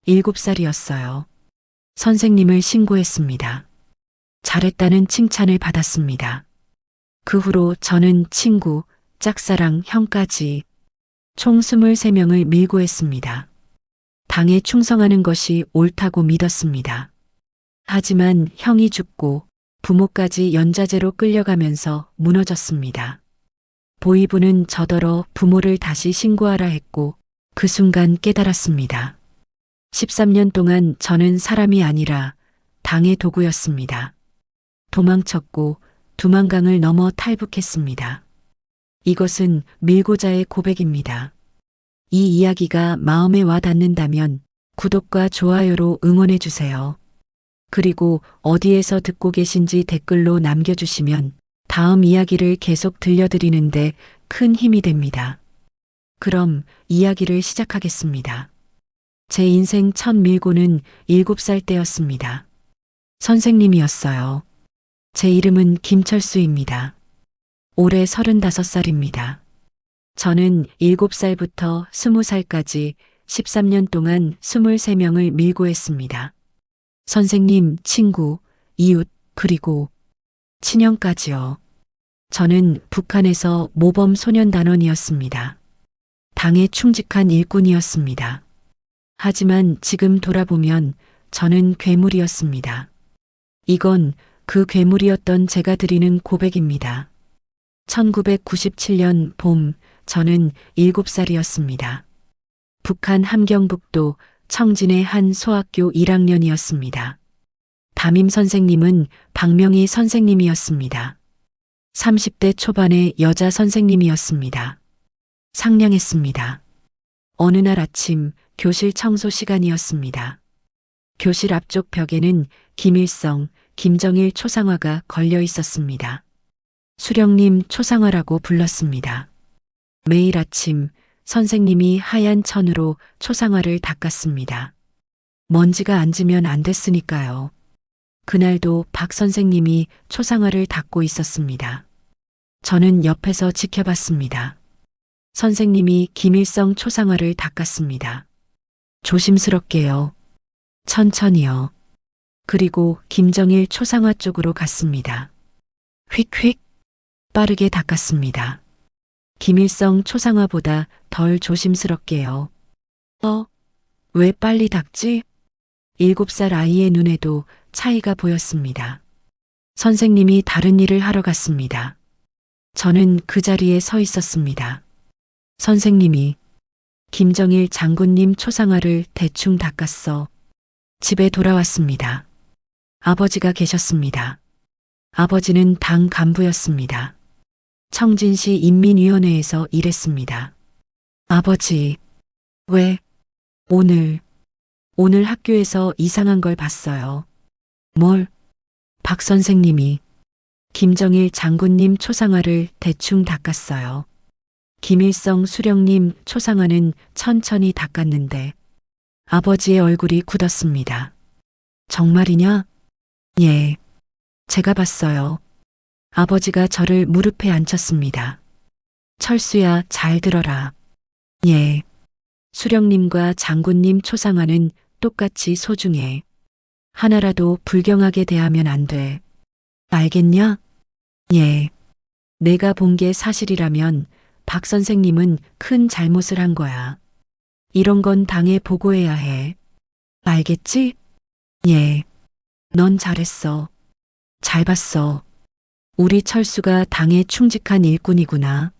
7살이었어요. 선생님을 신고했습니다. 잘했다는 칭찬을 받았습니다. 그 후로 저는 친구, 짝사랑, 형까지 총 23명을 밀고 했습니다. 당에 충성하는 것이 옳다고 믿었습니다. 하지만 형이 죽고 부모까지 연좌제로 끌려가면서 무너졌습니다. 보위부는 저더러 부모를 다시 신고하라 했고 그 순간 깨달았습니다. 13년 동안 저는 사람이 아니라 당의 도구였습니다. 도망쳤고 두만강을 넘어 탈북했습니다. 이것은 밀고자의 고백입니다. 이 이야기가 마음에 와 닿는다면 구독과 좋아요로 응원해 주세요. 그리고 어디에서 듣고 계신지 댓글로 남겨주시면 다음 이야기를 계속 들려드리는데 큰 힘이 됩니다. 그럼 이야기를 시작하겠습니다. 제 인생 첫 밀고는 7살 때였습니다. 선생님이었어요. 제 이름은 김철수입니다. 올해 35살입니다. 저는 7살부터 20살까지 13년 동안 23명을 밀고 했습니다. 선생님, 친구, 이웃, 그리고 친형까지요. 저는 북한에서 모범 소년단원이었습니다. 당에 충직한 일꾼이었습니다. 하지만 지금 돌아보면 저는 괴물이었습니다. 이건 그 괴물이었던 제가 드리는 고백입니다. 1997년 봄, 저는 7살이었습니다. 북한 함경북도 청진의 한 소학교 1학년이었습니다. 담임 선생님은 박명희 선생님이었습니다. 30대 초반의 여자 선생님이었습니다. 상냥했습니다. 어느 날 아침 교실 청소 시간이었습니다. 교실 앞쪽 벽에는 김일성, 김정일 초상화가 걸려 있었습니다. 수령님 초상화라고 불렀습니다. 매일 아침 선생님이 하얀 천으로 초상화를 닦았습니다. 먼지가 앉으면 안 됐으니까요. 그날도 박 선생님이 초상화를 닦고 있었습니다. 저는 옆에서 지켜봤습니다. 선생님이 김일성 초상화를 닦았습니다. 조심스럽게요. 천천히요. 그리고 김정일 초상화 쪽으로 갔습니다. 휙휙 빠르게 닦았습니다. 김일성 초상화보다 덜 조심스럽게요. 왜 빨리 닦지? 7살 아이의 눈에도 차이가 보였습니다. 선생님이 다른 일을 하러 갔습니다. 저는 그 자리에 서 있었습니다. 선생님이 김정일 장군님 초상화를 대충 닦았어. 집에 돌아왔습니다. 아버지가 계셨습니다. 아버지는 당 간부였습니다. 청진시 인민위원회에서 일했습니다. 아버지, 왜? 오늘 학교에서 이상한 걸 봤어요. 뭘? 박 선생님이 김정일 장군님 초상화를 대충 닦았어요. 김일성 수령님 초상화는 천천히 닦았는데 아버지의 얼굴이 굳었습니다. 정말이냐? 예, 제가 봤어요. 아버지가 저를 무릎에 앉혔습니다. 철수야, 잘 들어라. 예, 수령님과 장군님 초상화는 똑같이 소중해. 하나라도 불경하게 대하면 안 돼. 알겠냐? 예, 내가 본 게 사실이라면 박 선생님은 큰 잘못을 한 거야. 이런 건 당에 보고해야 해. 알겠지? 예, 넌 잘했어. 잘 봤어. 우리 철수가 당에 충직한 일꾼이구나.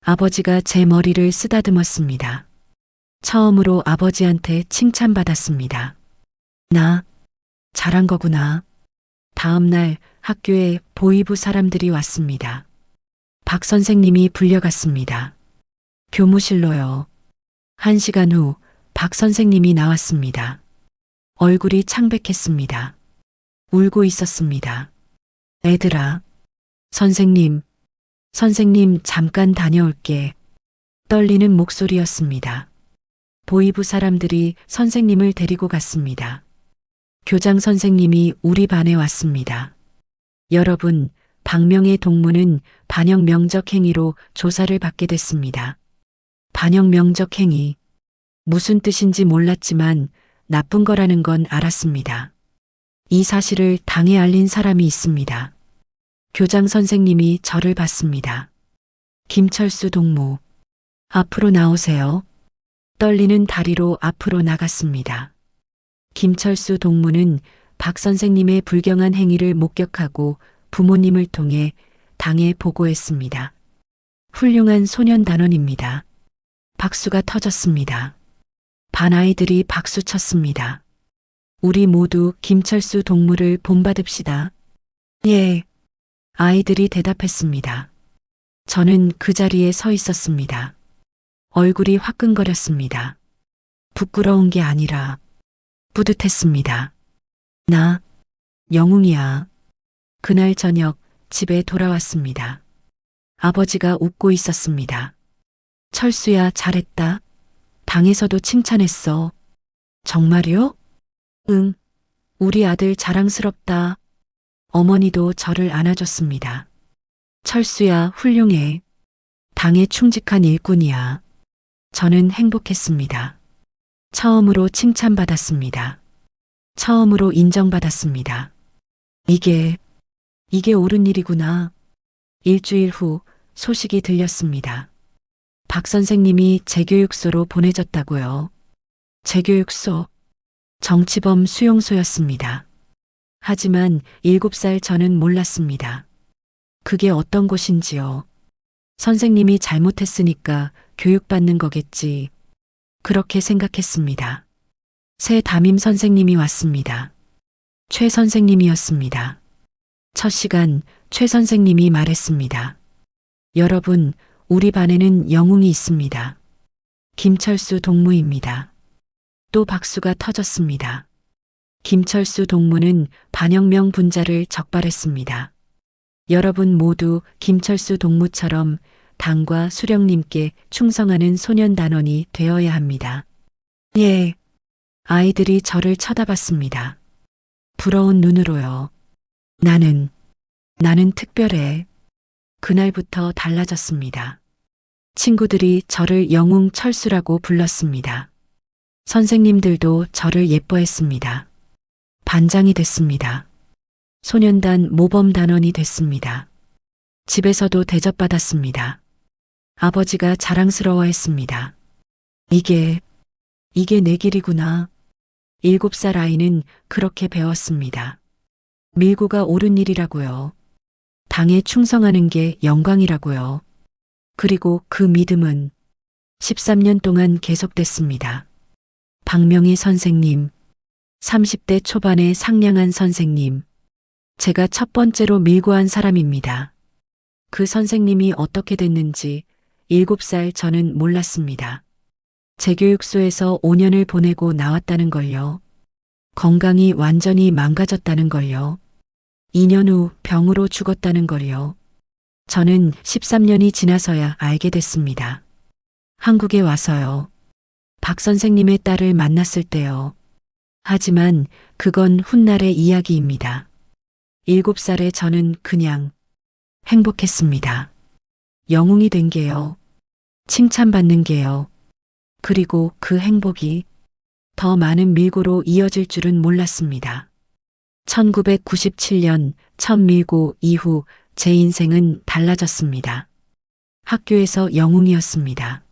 아버지가 제 머리를 쓰다듬었습니다. 처음으로 아버지한테 칭찬받았습니다. 나 잘한 거구나. 다음 날 학교에 보위부 사람들이 왔습니다. 박 선생님이 불려갔습니다. 교무실로요. 1시간 후 박 선생님이 나왔습니다. 얼굴이 창백했습니다. 울고 있었습니다. 애들아, 선생님 잠깐 다녀올게. 떨리는 목소리였습니다. 보위부 사람들이 선생님을 데리고 갔습니다. 교장 선생님이 우리 반에 왔습니다. 여러분, 박명의 동무는 반역 명적 행위로 조사를 받게 됐습니다. 반역 명적 행위. 무슨 뜻인지 몰랐지만 나쁜 거라는 건 알았습니다. 이 사실을 당에 알린 사람이 있습니다. 교장 선생님이 저를 봤습니다. 김철수 동무, 앞으로 나오세요. 떨리는 다리로 앞으로 나갔습니다. 김철수 동무는 박 선생님의 불경한 행위를 목격하고 부모님을 통해 당에 보고했습니다. 훌륭한 소년단원입니다. 박수가 터졌습니다. 반 아이들이 박수 쳤습니다. 우리 모두 김철수 동무를 본받읍시다. 예. 아이들이 대답했습니다. 저는 그 자리에 서 있었습니다. 얼굴이 화끈거렸습니다. 부끄러운 게 아니라 뿌듯했습니다. 나 영웅이야. 그날 저녁 집에 돌아왔습니다. 아버지가 웃고 있었습니다. 철수야, 잘했다. 방에서도 칭찬했어. 정말요? 응. 우리 아들 자랑스럽다. 어머니도 저를 안아줬습니다. 철수야, 훌륭해. 당에 충직한 일꾼이야. 저는 행복했습니다. 처음으로 칭찬받았습니다. 처음으로 인정받았습니다. 이게 옳은 일이구나. 일주일 후 소식이 들렸습니다. 박 선생님이 재교육소로 보내졌다고요. 재교육소, 정치범 수용소였습니다. 하지만 7살 저는 몰랐습니다. 그게 어떤 곳인지요. 선생님이 잘못했으니까 교육받는 거겠지. 그렇게 생각했습니다. 새 담임 선생님이 왔습니다. 최 선생님이었습니다. 첫 시간 최 선생님이 말했습니다. 여러분, 우리 반에는 영웅이 있습니다. 김철수 동무입니다. 또 박수가 터졌습니다. 김철수 동무는 반영명 분자를 적발했습니다. 여러분 모두 김철수 동무처럼 당과 수령님께 충성하는 소년단원이 되어야 합니다. 예. 아이들이 저를 쳐다봤습니다. 부러운 눈으로요. 나는 특별해. 그날부터 달라졌습니다. 친구들이 저를 영웅 철수라고 불렀습니다. 선생님들도 저를 예뻐했습니다. 반장이 됐습니다. 소년단 모범단원이 됐습니다. 집에서도 대접받았습니다. 아버지가 자랑스러워했습니다. 이게 내 길이구나. 7살 아이는 그렇게 배웠습니다. 밀고가 옳은 일이라고요. 당에 충성하는 게 영광이라고요. 그리고 그 믿음은 13년 동안 계속됐습니다. 박명희 선생님, 30대 초반의 상냥한 선생님, 제가 첫 번째로 밀고한 사람입니다. 그 선생님이 어떻게 됐는지 7살 저는 몰랐습니다. 재교육소에서 5년을 보내고 나왔다는 걸요. 건강이 완전히 망가졌다는 걸요. 2년 후 병으로 죽었다는 걸요. 저는 13년이 지나서야 알게 됐습니다. 한국에 와서요. 박 선생님의 딸을 만났을 때요. 하지만 그건 훗날의 이야기입니다. 7살의 저는 그냥 행복했습니다. 영웅이 된 게요. 칭찬받는 게요. 그리고 그 행복이 더 많은 밀고로 이어질 줄은 몰랐습니다. 1997년 첫 밀고 이후 제 인생은 달라졌습니다. 학교에서 영웅이었습니다.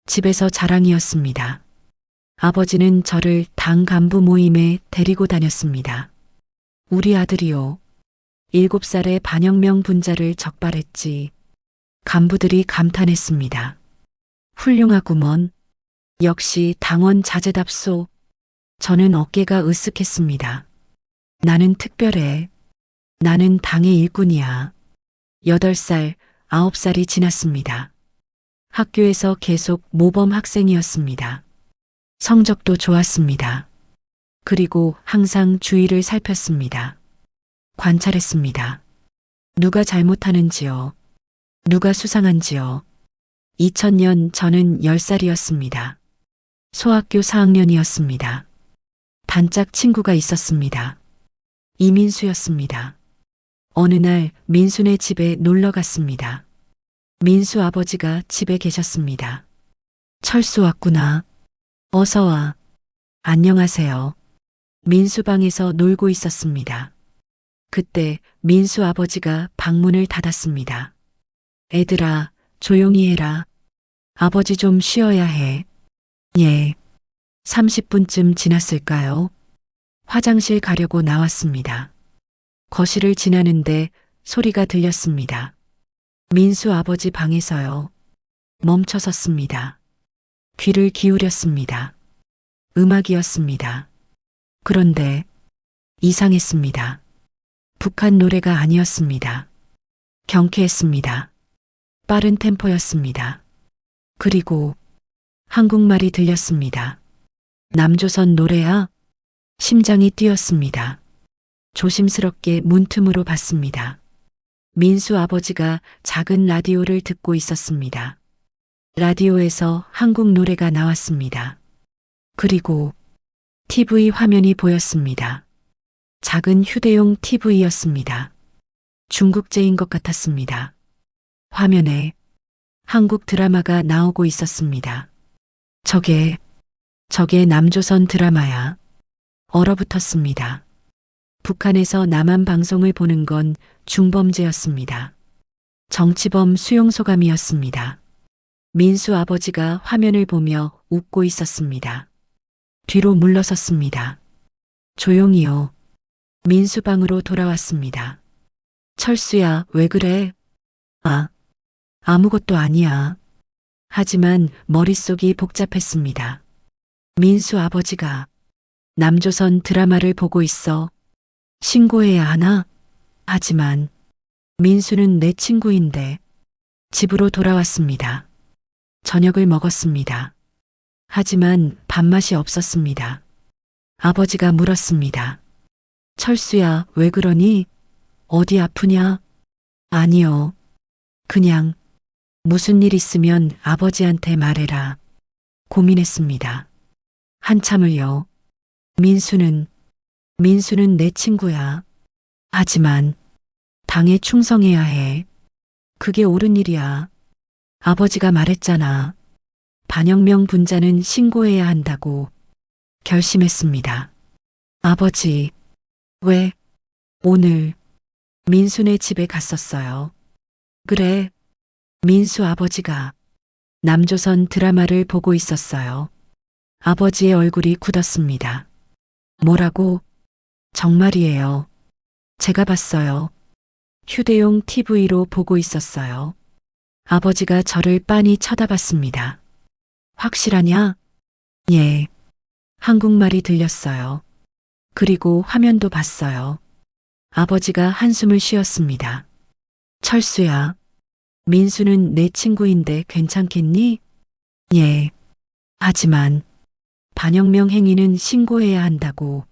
집에서 자랑이었습니다. 아버지는 저를 당 간부 모임에 데리고 다녔습니다. 우리 아들이요. 7살의 반영명 분자를 적발했지. 간부들이 감탄했습니다. 훌륭하구먼. 역시 당원 자제답소. 저는 어깨가 으쓱했습니다. 나는 특별해. 나는 당의 일꾼이야. 8살, 9살이 지났습니다. 학교에서 계속 모범 학생이었습니다. 성적도 좋았습니다. 그리고 항상 주위를 살폈습니다. 관찰했습니다. 누가 잘못하는지요. 누가 수상한지요. 2000년 저는 10살이었습니다. 소학교 4학년이었습니다. 단짝 친구가 있었습니다. 이민수였습니다. 어느 날 민수네 집에 놀러 갔습니다. 민수 아버지가 집에 계셨습니다. 철수 왔구나. 어서 와. 안녕하세요. 민수 방에서 놀고 있었습니다. 그때 민수 아버지가 방문을 닫았습니다. 애들아, 조용히 해라. 아버지 좀 쉬어야 해. 예. 30분쯤 지났을까요? 화장실 가려고 나왔습니다. 거실을 지나는데 소리가 들렸습니다. 민수 아버지 방에서요. 멈춰 섰습니다. 귀를 기울였습니다. 음악이었습니다. 그런데 이상했습니다. 북한 노래가 아니었습니다. 경쾌했습니다. 빠른 템포였습니다. 그리고 한국말이 들렸습니다. 남조선 노래야? 심장이 뛰었습니다. 조심스럽게 문틈으로 봤습니다. 민수 아버지가 작은 라디오를 듣고 있었습니다. 라디오에서 한국 노래가 나왔습니다. 그리고 TV 화면이 보였습니다. 작은 휴대용 TV였습니다. 중국제인 것 같았습니다. 화면에 한국 드라마가 나오고 있었습니다. 저게 남조선 드라마야. 얼어붙었습니다. 북한에서 남한 방송을 보는 건 중범죄였습니다. 정치범 수용소감이었습니다. 민수 아버지가 화면을 보며 웃고 있었습니다. 뒤로 물러섰습니다. 조용히요. 민수 방으로 돌아왔습니다. 철수야, 왜 그래? 아무것도 아니야. 하지만 머릿속이 복잡했습니다. 민수 아버지가 남조선 드라마를 보고 있어. 신고해야 하나? 하지만 민수는 내 친구인데. 집으로 돌아왔습니다. 저녁을 먹었습니다. 하지만 밥맛이 없었습니다. 아버지가 물었습니다. 철수야, 왜 그러니? 어디 아프냐? 아니요. 그냥 무슨 일 있으면 아버지한테 말해라. 고민했습니다. 한참을요. 민수는 내 친구야. 하지만 당에 충성해야 해. 그게 옳은 일이야. 아버지가 말했잖아. 반영명 분자는 신고해야 한다고. 결심했습니다. 아버지, 왜? 오늘 민수네 집에 갔었어요. 그래. 민수 아버지가 남조선 드라마를 보고 있었어요. 아버지의 얼굴이 굳었습니다. 뭐라고? 정말이에요. 제가 봤어요. 휴대용 TV로 보고 있었어요. 아버지가 저를 빤히 쳐다봤습니다. 확실하냐? 예. 한국말이 들렸어요. 그리고 화면도 봤어요. 아버지가 한숨을 쉬었습니다. 철수야, 민수는 내 친구인데 괜찮겠니? 예. 하지만 반영명 행위는 신고해야 한다고.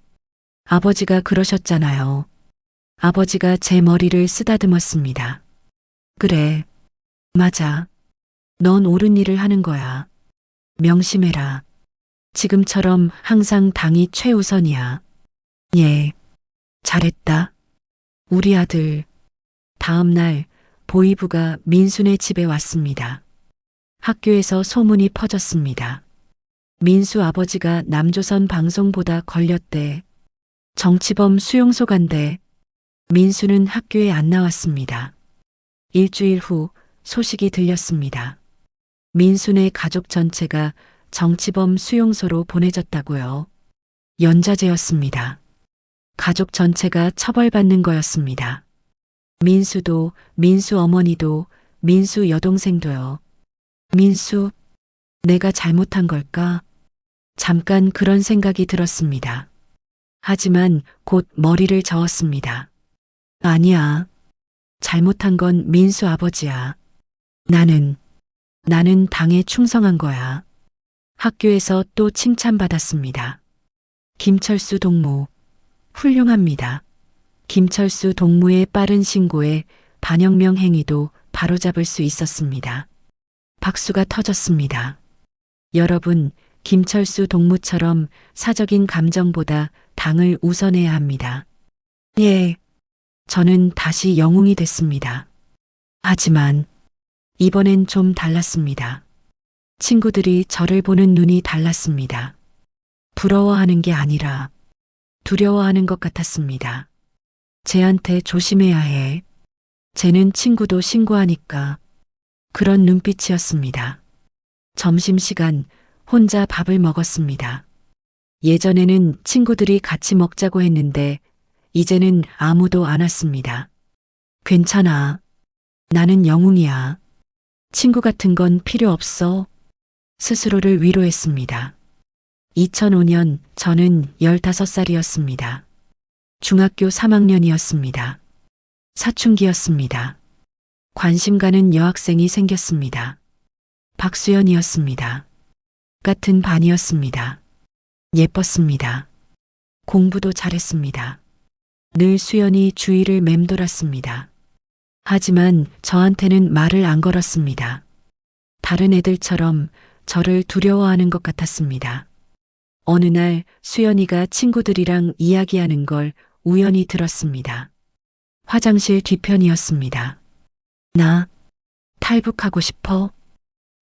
아버지가 그러셨잖아요. 아버지가 제 머리를 쓰다듬었습니다. 그래. 맞아. 넌 옳은 일을 하는 거야. 명심해라. 지금처럼 항상 당이 최우선이야. 예. 잘했다. 우리 아들. 다음 날 보이부가 민수네 집에 왔습니다. 학교에서 소문이 퍼졌습니다. 민수 아버지가 남조선 방송보다 걸렸대. 정치범 수용소 간대. 민수는 학교에 안 나왔습니다. 일주일 후 소식이 들렸습니다. 민수네 가족 전체가 정치범 수용소로 보내졌다고요. 연좌제였습니다. 가족 전체가 처벌받는 거였습니다. 민수도, 민수 어머니도, 민수 여동생도요. 민수, 내가 잘못한 걸까? 잠깐 그런 생각이 들었습니다. 하지만 곧 머리를 저었습니다. 아니야. 잘못한 건 민수 아버지야. 나는 당에 충성한 거야. 학교에서 또 칭찬받았습니다. 김철수 동무. 훌륭합니다. 김철수 동무의 빠른 신고에 반영명 행위도 바로잡을 수 있었습니다. 박수가 터졌습니다. 여러분, 김철수 동무처럼 사적인 감정보다 당을 우선해야 합니다. 예. 저는 다시 영웅이 됐습니다. 하지만 이번엔 좀 달랐습니다. 친구들이 저를 보는 눈이 달랐습니다. 부러워하는 게 아니라 두려워하는 것 같았습니다. 쟤한테 조심해야 해. 쟤는 친구도 신고하니까. 그런 눈빛이었습니다. 점심시간 혼자 밥을 먹었습니다. 예전에는 친구들이 같이 먹자고 했는데 이제는 아무도 안 왔습니다. 괜찮아. 나는 영웅이야. 친구 같은 건 필요 없어. 스스로를 위로했습니다. 2005년 저는 15살이었습니다. 중학교 3학년이었습니다. 사춘기였습니다. 관심 가는 여학생이 생겼습니다. 박수연이었습니다. 같은 반이었습니다. 예뻤습니다. 공부도 잘했습니다. 늘 수연이 주위를 맴돌았습니다. 하지만 저한테는 말을 안 걸었습니다. 다른 애들처럼 저를 두려워하는 것 같았습니다. 어느 날 수연이가 친구들이랑 이야기하는 걸 우연히 들었습니다. 화장실 뒤편이었습니다. 나 탈북하고 싶어?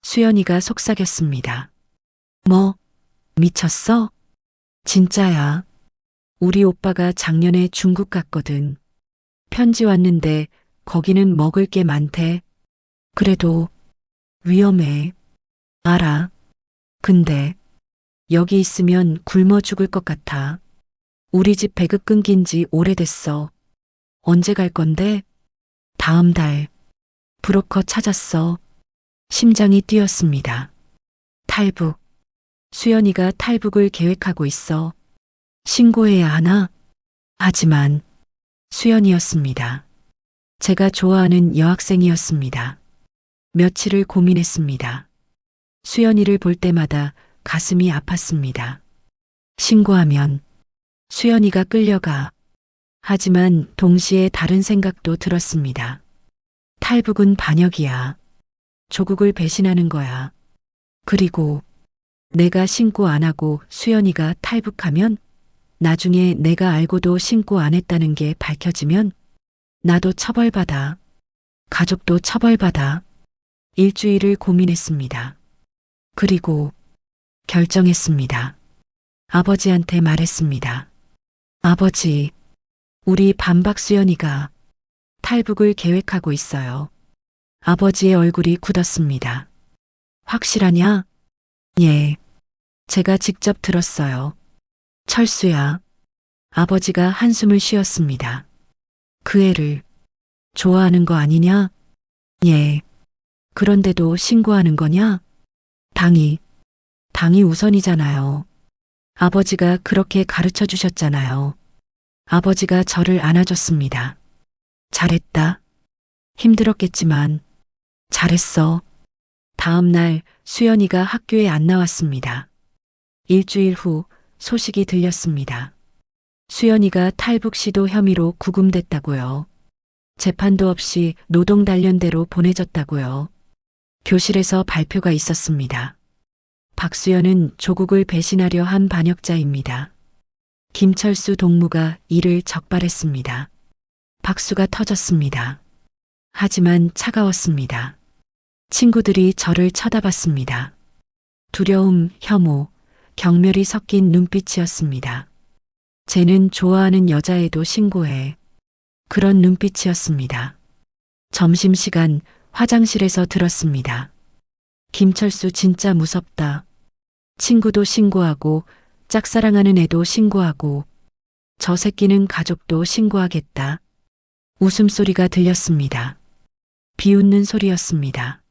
수연이가 속삭였습니다. 뭐, 미쳤어? 진짜야. 우리 오빠가 작년에 중국 갔거든. 편지 왔는데 거기는 먹을 게 많대. 그래도 위험해. 알아. 근데 여기 있으면 굶어 죽을 것 같아. 우리 집 배급 끊긴 지 오래됐어. 언제 갈 건데? 다음 달. 브로커 찾았어. 심장이 뛰었습니다. 탈북. 수연이가 탈북을 계획하고 있어. 신고해야 하나? 하지만 수연이었습니다. 제가 좋아하는 여학생이었습니다. 며칠을 고민했습니다. 수연이를 볼 때마다 가슴이 아팠습니다. 신고하면 수연이가 끌려가. 하지만 동시에 다른 생각도 들었습니다. 탈북은 반역이야. 조국을 배신하는 거야. 그리고 내가 신고 안 하고 수연이가 탈북하면 나중에 내가 알고도 신고 안 했다는 게 밝혀지면 나도 처벌받아. 가족도 처벌받아. 일주일을 고민했습니다. 그리고 결정했습니다. 아버지한테 말했습니다. 아버지, 우리 반박 수연이가 탈북을 계획하고 있어요. 아버지의 얼굴이 굳었습니다. 확실하냐? 예. 제가 직접 들었어요. 철수야. 아버지가 한숨을 쉬었습니다. 그 애를 좋아하는 거 아니냐? 예. 그런데도 신고하는 거냐? 당이 우선이잖아요. 아버지가 그렇게 가르쳐 주셨잖아요. 아버지가 저를 안아줬습니다. 잘했다. 힘들었겠지만 잘했어. 다음 날 수연이가 학교에 안 나왔습니다. 일주일 후 소식이 들렸습니다. 수연이가 탈북 시도 혐의로 구금됐다고요. 재판도 없이 노동 단련대로 보내졌다고요. 교실에서 발표가 있었습니다. 박수연은 조국을 배신하려 한 반역자입니다. 김철수 동무가 이를 적발했습니다. 박수가 터졌습니다. 하지만 차가웠습니다. 친구들이 저를 쳐다봤습니다. 두려움, 혐오, 경멸이 섞인 눈빛이었습니다. 쟤는 좋아하는 여자애도 신고해. 그런 눈빛이었습니다. 점심시간 화장실에서 들었습니다. 김철수 진짜 무섭다. 친구도 신고하고 짝사랑하는 애도 신고하고 저 새끼는 가족도 신고하겠다. 웃음소리가 들렸습니다. 비웃는 소리였습니다.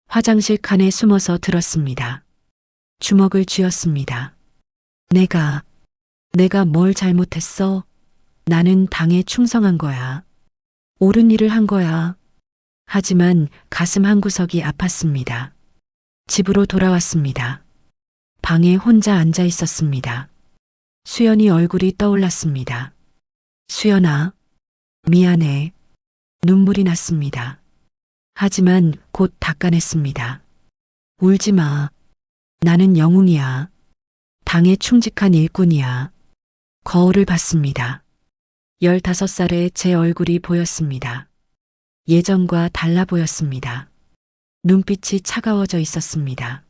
화장실 칸에 숨어서 들었습니다. 주먹을 쥐었습니다. 내가 뭘 잘못했어? 나는 당에 충성한 거야. 옳은 일을 한 거야. 하지만 가슴 한구석이 아팠습니다. 집으로 돌아왔습니다. 방에 혼자 앉아 있었습니다. 수연이 얼굴이 떠올랐습니다. 수연아, 미안해. 눈물이 났습니다. 하지만 곧 닦아냈습니다. 울지 마. 나는 영웅이야. 당에 충직한 일꾼이야. 거울을 봤습니다. 15살의 제 얼굴이 보였습니다. 예전과 달라 보였습니다. 눈빛이 차가워져 있었습니다.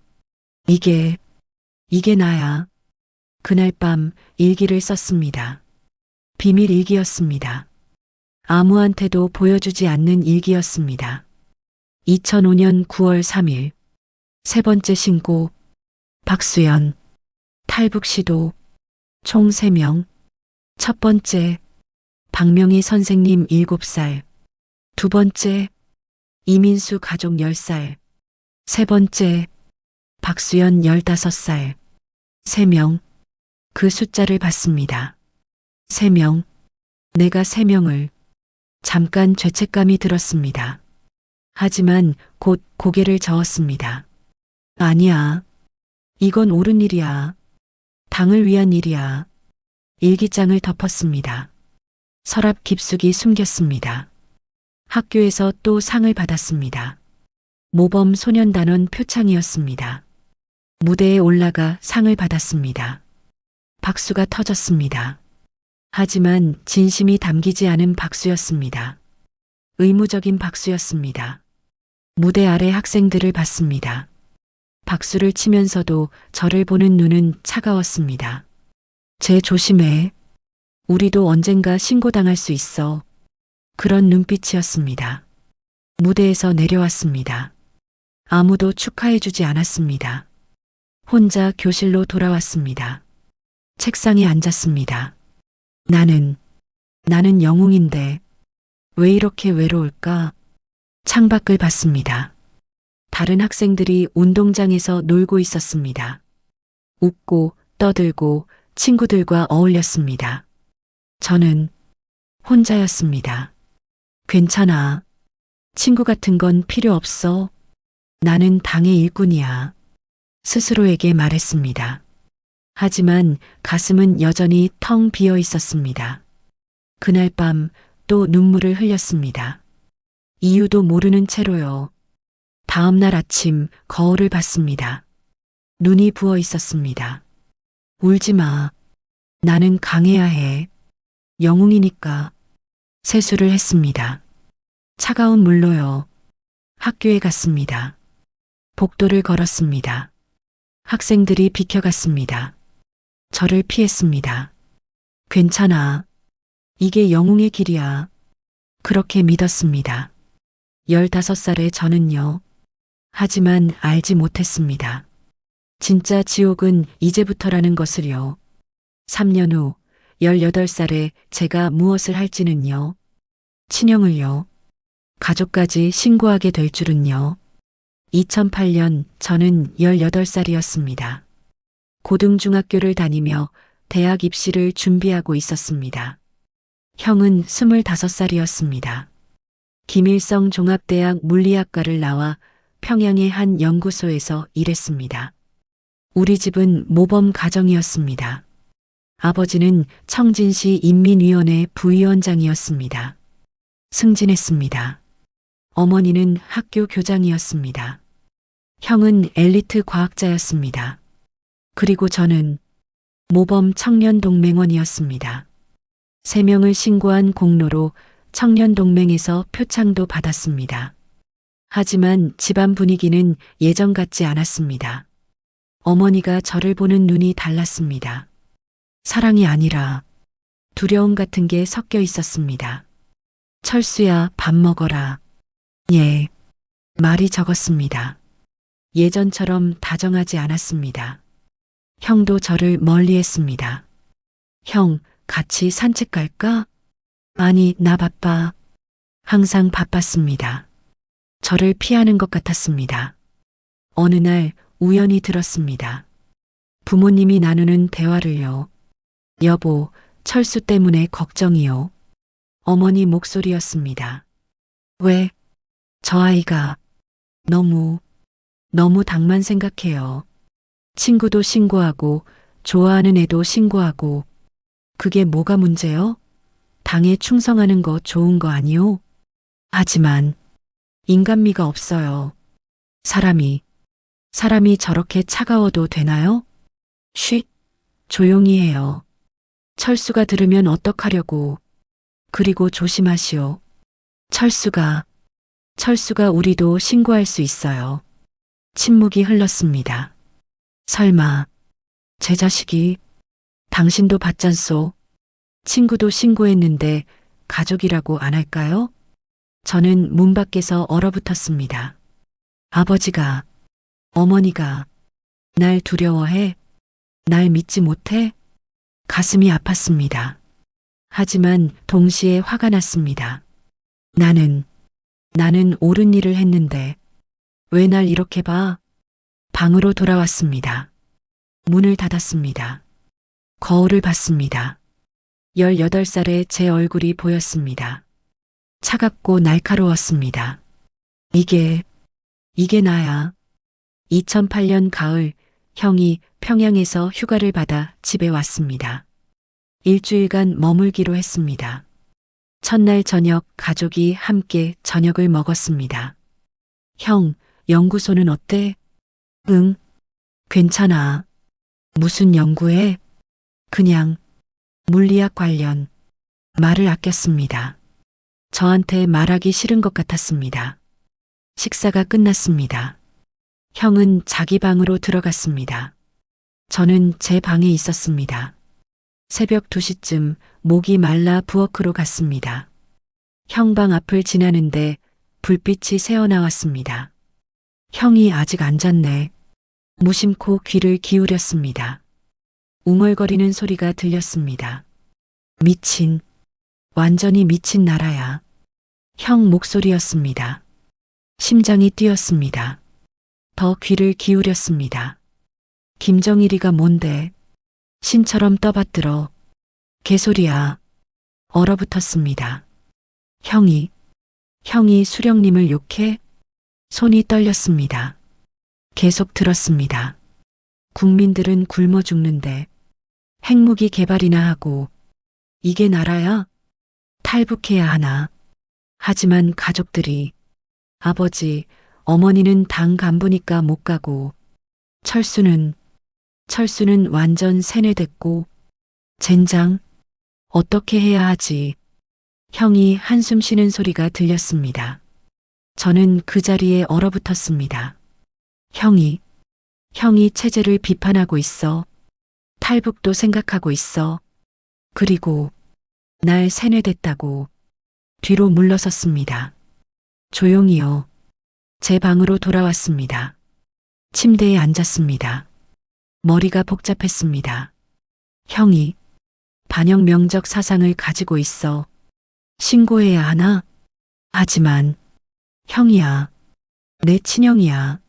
이게 나야. 그날 밤 일기를 썼습니다. 비밀 일기였습니다. 아무한테도 보여주지 않는 일기였습니다. 2005년 9월 3일. 세 번째 신고. 박수연. 탈북 시도. 총 3명. 첫 번째. 박명희 선생님 7살. 두 번째. 이민수 가족 10살. 세 번째. 박수연 15살. 3명. 그 숫자를 봤습니다. 3명. 내가 3명을. 잠깐 죄책감이 들었습니다. 하지만 곧 고개를 저었습니다. 아니야. 이건 옳은 일이야. 당을 위한 일이야. 일기장을 덮었습니다. 서랍 깊숙이 숨겼습니다. 학교에서 또 상을 받았습니다. 모범 소년단원 표창이었습니다. 무대에 올라가 상을 받았습니다. 박수가 터졌습니다. 하지만 진심이 담기지 않은 박수였습니다. 의무적인 박수였습니다. 무대 아래 학생들을 봤습니다. 박수를 치면서도 저를 보는 눈은 차가웠습니다. 쟤 조심해. 우리도 언젠가 신고당할 수 있어. 그런 눈빛이었습니다. 무대에서 내려왔습니다. 아무도 축하해주지 않았습니다. 혼자 교실로 돌아왔습니다. 책상에 앉았습니다. 나는 영웅인데 왜 이렇게 외로울까? 창밖을 봤습니다. 다른 학생들이 운동장에서 놀고 있었습니다. 웃고 떠들고 친구들과 어울렸습니다. 저는 혼자였습니다. 괜찮아. 친구 같은 건 필요 없어. 나는 당의 일꾼이야. 스스로에게 말했습니다. 하지만 가슴은 여전히 텅 비어 있었습니다. 그날 밤 또 눈물을 흘렸습니다. 이유도 모르는 채로요. 다음 날 아침 거울을 봤습니다. 눈이 부어 있었습니다. 울지 마. 나는 강해야 해. 영웅이니까. 세수를 했습니다. 차가운 물로요. 학교에 갔습니다. 복도를 걸었습니다. 학생들이 비켜갔습니다. 저를 피했습니다. 괜찮아. 이게 영웅의 길이야. 그렇게 믿었습니다. 15살의 저는요. 하지만 알지 못했습니다. 진짜 지옥은 이제부터라는 것을요. 3년 후 18살에 제가 무엇을 할지는요. 친형을요. 가족까지 신고하게 될 줄은요. 2008년 저는 18살이었습니다. 고등중학교를 다니며 대학 입시를 준비하고 있었습니다. 형은 25살이었습니다. 김일성 종합대학 물리학과를 나와 평양의 한 연구소에서 일했습니다. 우리 집은 모범 가정이었습니다. 아버지는 청진시 인민위원회 부위원장이었습니다. 승진했습니다. 어머니는 학교 교장이었습니다. 형은 엘리트 과학자였습니다. 그리고 저는 모범 청년동맹원이었습니다. 3명을 신고한 공로로 청년동맹에서 표창도 받았습니다. 하지만 집안 분위기는 예전 같지 않았습니다. 어머니가 저를 보는 눈이 달랐습니다. 사랑이 아니라 두려움 같은 게 섞여 있었습니다. 철수야, 밥 먹어라. 예. 말이 적었습니다. 예전처럼 다정하지 않았습니다. 형도 저를 멀리했습니다. 형, 같이 산책 갈까? 아니, 나 바빠. 항상 바빴습니다. 저를 피하는 것 같았습니다. 어느 날 우연히 들었습니다. 부모님이 나누는 대화를요. 여보, 철수 때문에 걱정이요. 어머니 목소리였습니다. 왜? 저 아이가 너무 당만 생각해요. 친구도 신고하고 좋아하는 애도 신고하고 그게 뭐가 문제요? 당에 충성하는 거 좋은 거 아니요? 하지만 인간미가 없어요. 사람이 저렇게 차가워도 되나요? 쉿, 조용히 해요. 철수가 들으면 어떡하려고. 그리고 조심하시오. 철수가 우리도 신고할 수 있어요. 침묵이 흘렀습니다. 설마 제 자식이 당신도 받잖소. 친구도 신고했는데 가족이라고 안 할까요? 저는 문 밖에서 얼어붙었습니다. 아버지가, 어머니가 날 두려워해? 날 믿지 못해? 가슴이 아팠습니다. 하지만 동시에 화가 났습니다. 나는 옳은 일을 했는데 왜 날 이렇게 봐? 방으로 돌아왔습니다. 문을 닫았습니다. 거울을 봤습니다. 18살의 제 얼굴이 보였습니다. 차갑고 날카로웠습니다. 이게 나야. 2008년 가을, 형이 평양에서 휴가를 받아 집에 왔습니다. 일주일간 머물기로 했습니다. 첫날 저녁 가족이 함께 저녁을 먹었습니다. 형, 연구소는 어때? 응, 괜찮아. 무슨 연구해? 그냥 물리학 관련. 말을 아꼈습니다. 저한테 말하기 싫은 것 같았습니다. 식사가 끝났습니다. 형은 자기 방으로 들어갔습니다. 저는 제 방에 있었습니다. 새벽 2시쯤 목이 말라 부엌으로 갔습니다. 형 방 앞을 지나는데 불빛이 새어나왔습니다. 형이 아직 안 잤네. 무심코 귀를 기울였습니다. 웅얼거리는 소리가 들렸습니다. 미친, 완전히 미친 나라야. 형 목소리였습니다. 심장이 뛰었습니다. 더 귀를 기울였습니다. 김정일이가 뭔데? 신처럼 떠받들어. 개소리야. 얼어붙었습니다. 형이 수령님을 욕해? 손이 떨렸습니다. 계속 들었습니다. 국민들은 굶어 죽는데 핵무기 개발이나 하고 이게 나라야? 탈북해야 하나? 하지만 가족들이 아버지, 어머니는 당 간부니까 못 가고 철수는 완전 세뇌됐고 젠장 어떻게 해야 하지? 형이 한숨 쉬는 소리가 들렸습니다. 저는 그 자리에 얼어붙었습니다. 형이 체제를 비판하고 있어. 탈북도 생각하고 있어. 그리고 날 세뇌됐다고. 뒤로 물러섰습니다. 조용히요. 제 방으로 돌아왔습니다. 침대에 앉았습니다. 머리가 복잡했습니다. 형이 반영 명적 사상을 가지고 있어. 신고해야 하나? 하지만 형이야. 내 친형이야.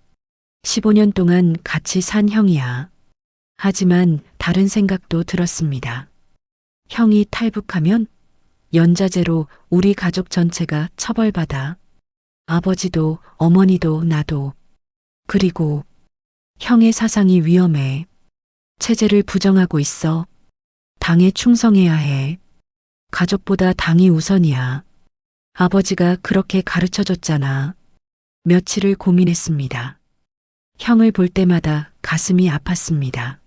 15년 동안 같이 산 형이야. 하지만 다른 생각도 들었습니다. 형이 탈북하면 연자제로 우리 가족 전체가 처벌받아. 아버지도 어머니도 나도. 그리고 형의 사상이 위험해. 체제를 부정하고 있어. 당에 충성해야 해. 가족보다 당이 우선이야. 아버지가 그렇게 가르쳐줬잖아. 며칠을 고민했습니다. 형을 볼 때마다 가슴이 아팠습니다.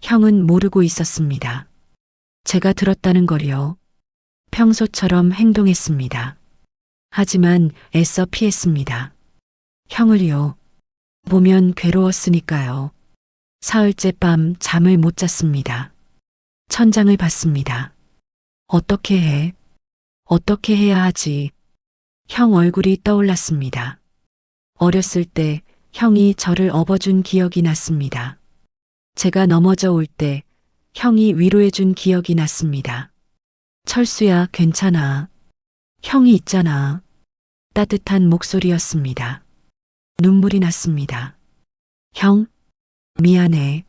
형은 모르고 있었습니다. 제가 들었다는 걸요. 평소처럼 행동했습니다. 하지만 애써 피했습니다. 형을요. 보면 괴로웠으니까요. 사흘째 밤 잠을 못 잤습니다. 천장을 봤습니다. 어떻게 해? 어떻게 해야 하지? 형 얼굴이 떠올랐습니다. 어렸을 때 형이 저를 업어준 기억이 났습니다. 제가 넘어져 올 때 형이 위로해준 기억이 났습니다. 철수야, 괜찮아. 형이 있잖아. 따뜻한 목소리였습니다. 눈물이 났습니다. 형, 미안해.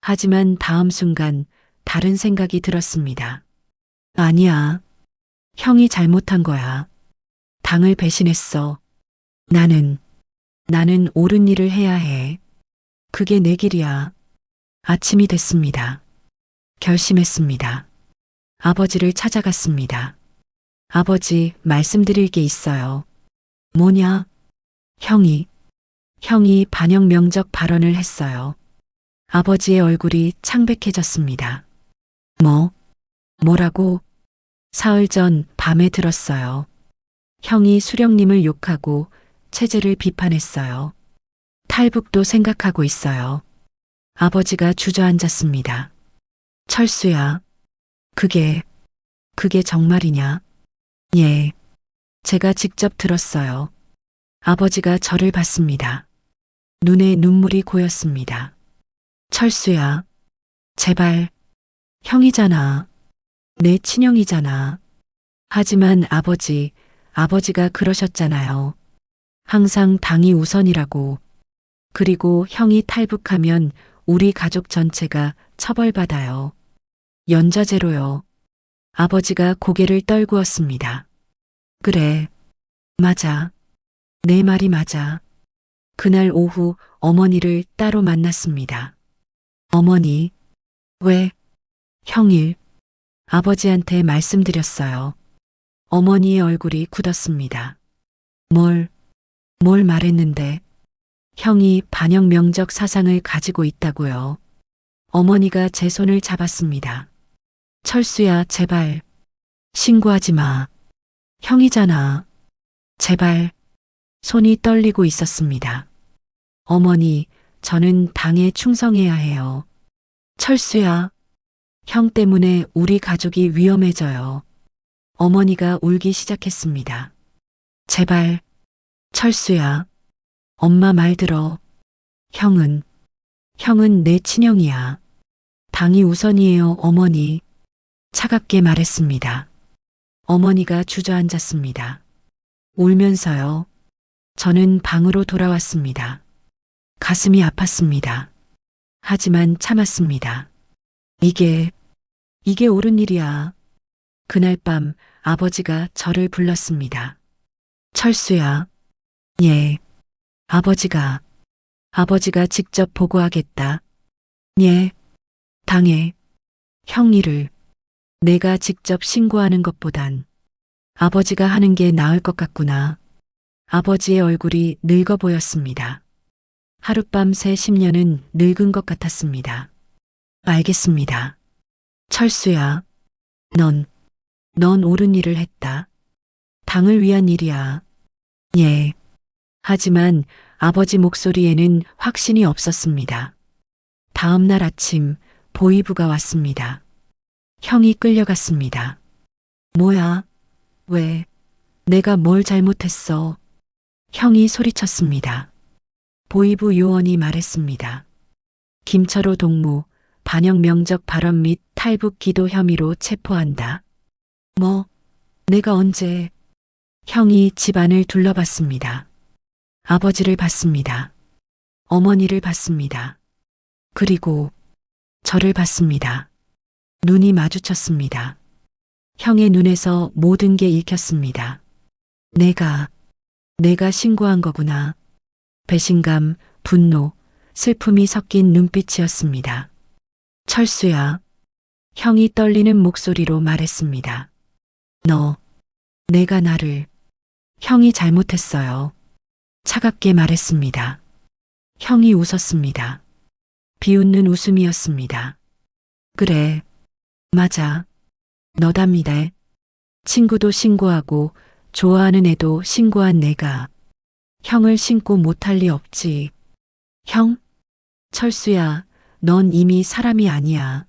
하지만 다음 순간 다른 생각이 들었습니다. 아니야. 형이 잘못한 거야. 당을 배신했어. 나는 옳은 일을 해야 해. 그게 내 길이야. 아침이 됐습니다. 결심했습니다. 아버지를 찾아갔습니다. 아버지, 말씀드릴 게 있어요. 뭐냐? 형이 반영 명적 발언을 했어요. 아버지의 얼굴이 창백해졌습니다. 뭐라고? 사흘 전 밤에 들었어요. 형이 수령님을 욕하고 체제를 비판했어요. 탈북도 생각하고 있어요. 아버지가 주저앉았습니다. 철수야, 그게 정말이냐? 예, 제가 직접 들었어요. 아버지가 저를 봤습니다. 눈에 눈물이 고였습니다. 철수야, 제발, 형이잖아. 내 친형이잖아. 하지만 아버지가 그러셨잖아요. 항상 당이 우선이라고. 그리고 형이 탈북하면 우리 가족 전체가 처벌받아요. 연좌제로요. 아버지가 고개를 떨구었습니다. 그래, 맞아. 내 말이 맞아. 그날 오후 어머니를 따로 만났습니다. 어머니, 왜, 형일, 아버지한테 말씀드렸어요. 어머니의 얼굴이 굳었습니다. 뭘 말했는데, 형이 반역 명적 사상을 가지고 있다고요. 어머니가 제 손을 잡았습니다. 철수야, 제발, 신고하지 마. 형이잖아. 제발. 손이 떨리고 있었습니다. 어머니, 저는 당에 충성해야 해요. 철수야, 형 때문에 우리 가족이 위험해져요. 어머니가 울기 시작했습니다. 제발, 철수야, 엄마 말 들어. 형은 내 친형이야. 당이 우선이에요, 어머니. 차갑게 말했습니다. 어머니가 주저앉았습니다. 울면서요. 저는 방으로 돌아왔습니다. 가슴이 아팠습니다. 하지만 참았습니다. 이게 옳은 일이야. 그날 밤 아버지가 저를 불렀습니다. 철수야. 예. 아버지가 직접 보고하겠다. 예. 당해. 형 일을 내가 직접 신고하는 것보단 아버지가 하는 게 나을 것 같구나. 아버지의 얼굴이 늙어 보였습니다. 하룻밤 새 10년은 늙은 것 같았습니다. 알겠습니다. 철수야, 넌 옳은 일을 했다. 당을 위한 일이야. 예. 하지만 아버지 목소리에는 확신이 없었습니다. 다음 날 아침 보위부가 왔습니다. 형이 끌려갔습니다. 뭐야? 왜? 내가 뭘 잘못했어? 형이 소리쳤습니다. 보위부 요원이 말했습니다. 김철호 동무 반역 명적 발언 및 탈북 기도 혐의로 체포한다. 뭐? 내가 언제? 형이 집안을 둘러봤습니다. 아버지를 봤습니다. 어머니를 봤습니다. 그리고 저를 봤습니다. 눈이 마주쳤습니다. 형의 눈에서 모든 게 읽혔습니다. 내가 신고한 거구나. 배신감, 분노, 슬픔이 섞인 눈빛이었습니다. 철수야. 형이 떨리는 목소리로 말했습니다. 내가 형이 잘못했어요. 차갑게 말했습니다. 형이 웃었습니다. 비웃는 웃음이었습니다. 그래, 맞아. 너답니다. 친구도 신고하고 좋아하는 애도 신고한 내가 형을 신고 못할 리 없지. 형? 철수야, 넌 이미 사람이 아니야.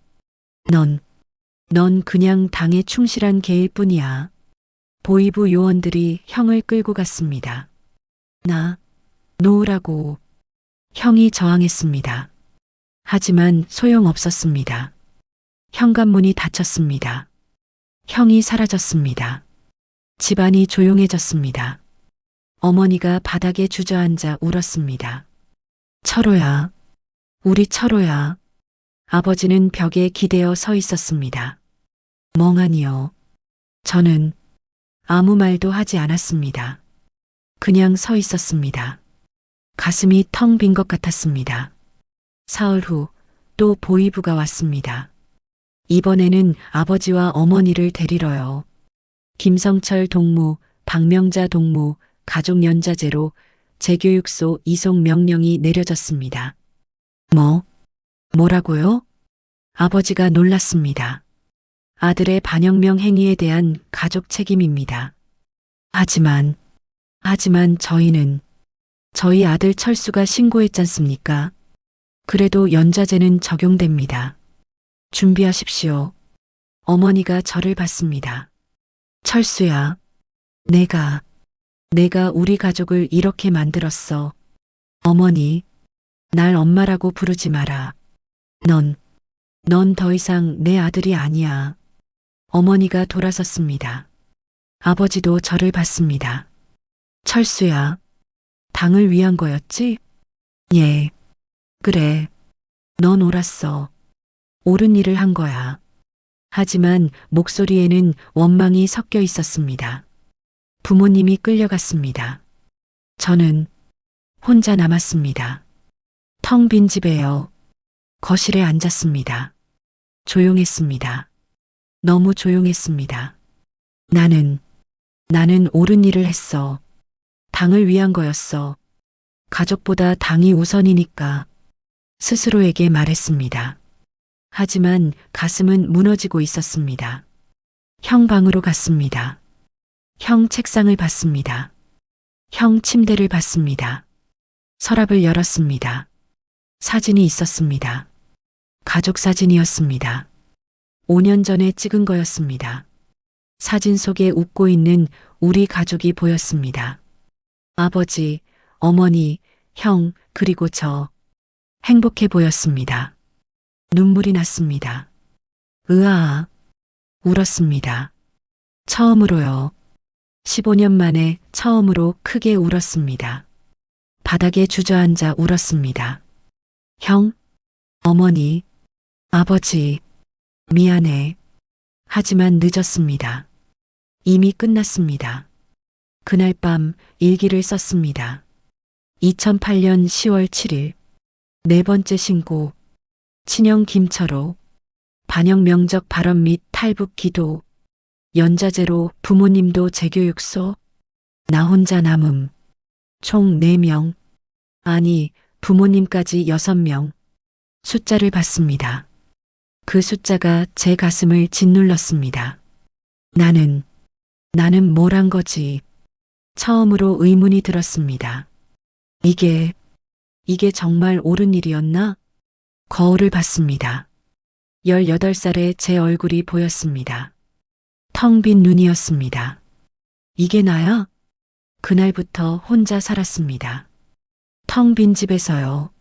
넌 그냥 당에 충실한 개일 뿐이야. 보위부 요원들이 형을 끌고 갔습니다. 놓으라고. 형이 저항했습니다. 하지만 소용없었습니다. 현관문이 닫혔습니다. 형이 사라졌습니다. 집안이 조용해졌습니다. 어머니가 바닥에 주저앉아 울었습니다. 철호야, 우리 철호야. 아버지는 벽에 기대어 서 있었습니다. 멍하니요. 저는 아무 말도 하지 않았습니다. 그냥 서 있었습니다. 가슴이 텅 빈 것 같았습니다. 사흘 후 또 보위부가 왔습니다. 이번에는 아버지와 어머니를 데리러요. 김성철 동무, 박명자 동무, 가족 연좌제로 재교육소 이송 명령이 내려졌습니다. 뭐라고요? 아버지가 놀랐습니다. 아들의 반혁명 행위에 대한 가족 책임입니다. 하지만 저희 아들 철수가 신고했잖습니까? 그래도 연좌제는 적용됩니다. 준비하십시오. 어머니가 저를 봤습니다. 철수야, 내가 우리 가족을 이렇게 만들었어. 어머니, 날 엄마라고 부르지 마라. 넌 더 이상 내 아들이 아니야. 어머니가 돌아섰습니다. 아버지도 저를 봤습니다. 철수야, 당을 위한 거였지? 예. 그래. 넌 옳았어. 옳은 일을 한 거야. 하지만 목소리에는 원망이 섞여 있었습니다. 부모님이 끌려갔습니다. 저는 혼자 남았습니다. 텅 빈 집에요. 거실에 앉았습니다. 조용했습니다. 너무 조용했습니다. 나는 옳은 일을 했어. 당을 위한 거였어. 가족보다 당이 우선이니까 스스로에게 말했습니다. 하지만 가슴은 무너지고 있었습니다. 형 방으로 갔습니다. 형 책상을 봤습니다. 형 침대를 봤습니다. 서랍을 열었습니다. 사진이 있었습니다. 가족 사진이었습니다. 5년 전에 찍은 거였습니다. 사진 속에 웃고 있는 우리 가족이 보였습니다. 아버지, 어머니, 형, 그리고 저. 행복해 보였습니다. 눈물이 났습니다. 으아, 울었습니다. 처음으로요. 15년 만에 처음으로 크게 울었습니다. 바닥에 주저앉아 울었습니다. 형, 어머니, 아버지, 미안해. 하지만 늦었습니다. 이미 끝났습니다. 그날 밤 일기를 썼습니다. 2008년 10월 7일, 네 번째 신고, 친형 김철호, 반영 명적 발언 및 탈북 기도, 연자제로 부모님도 재교육소, 나 혼자 남음, 총 4명, 아니 부모님까지 6명, 숫자를 봤습니다. 그 숫자가 제 가슴을 짓눌렀습니다. 나는 뭘 한 거지? 처음으로 의문이 들었습니다. 이게 정말 옳은 일이었나? 거울을 봤습니다. 18살의 제 얼굴이 보였습니다. 텅 빈 눈이었습니다. 이게 나야? 그날부터 혼자 살았습니다. 텅 빈 집에서요.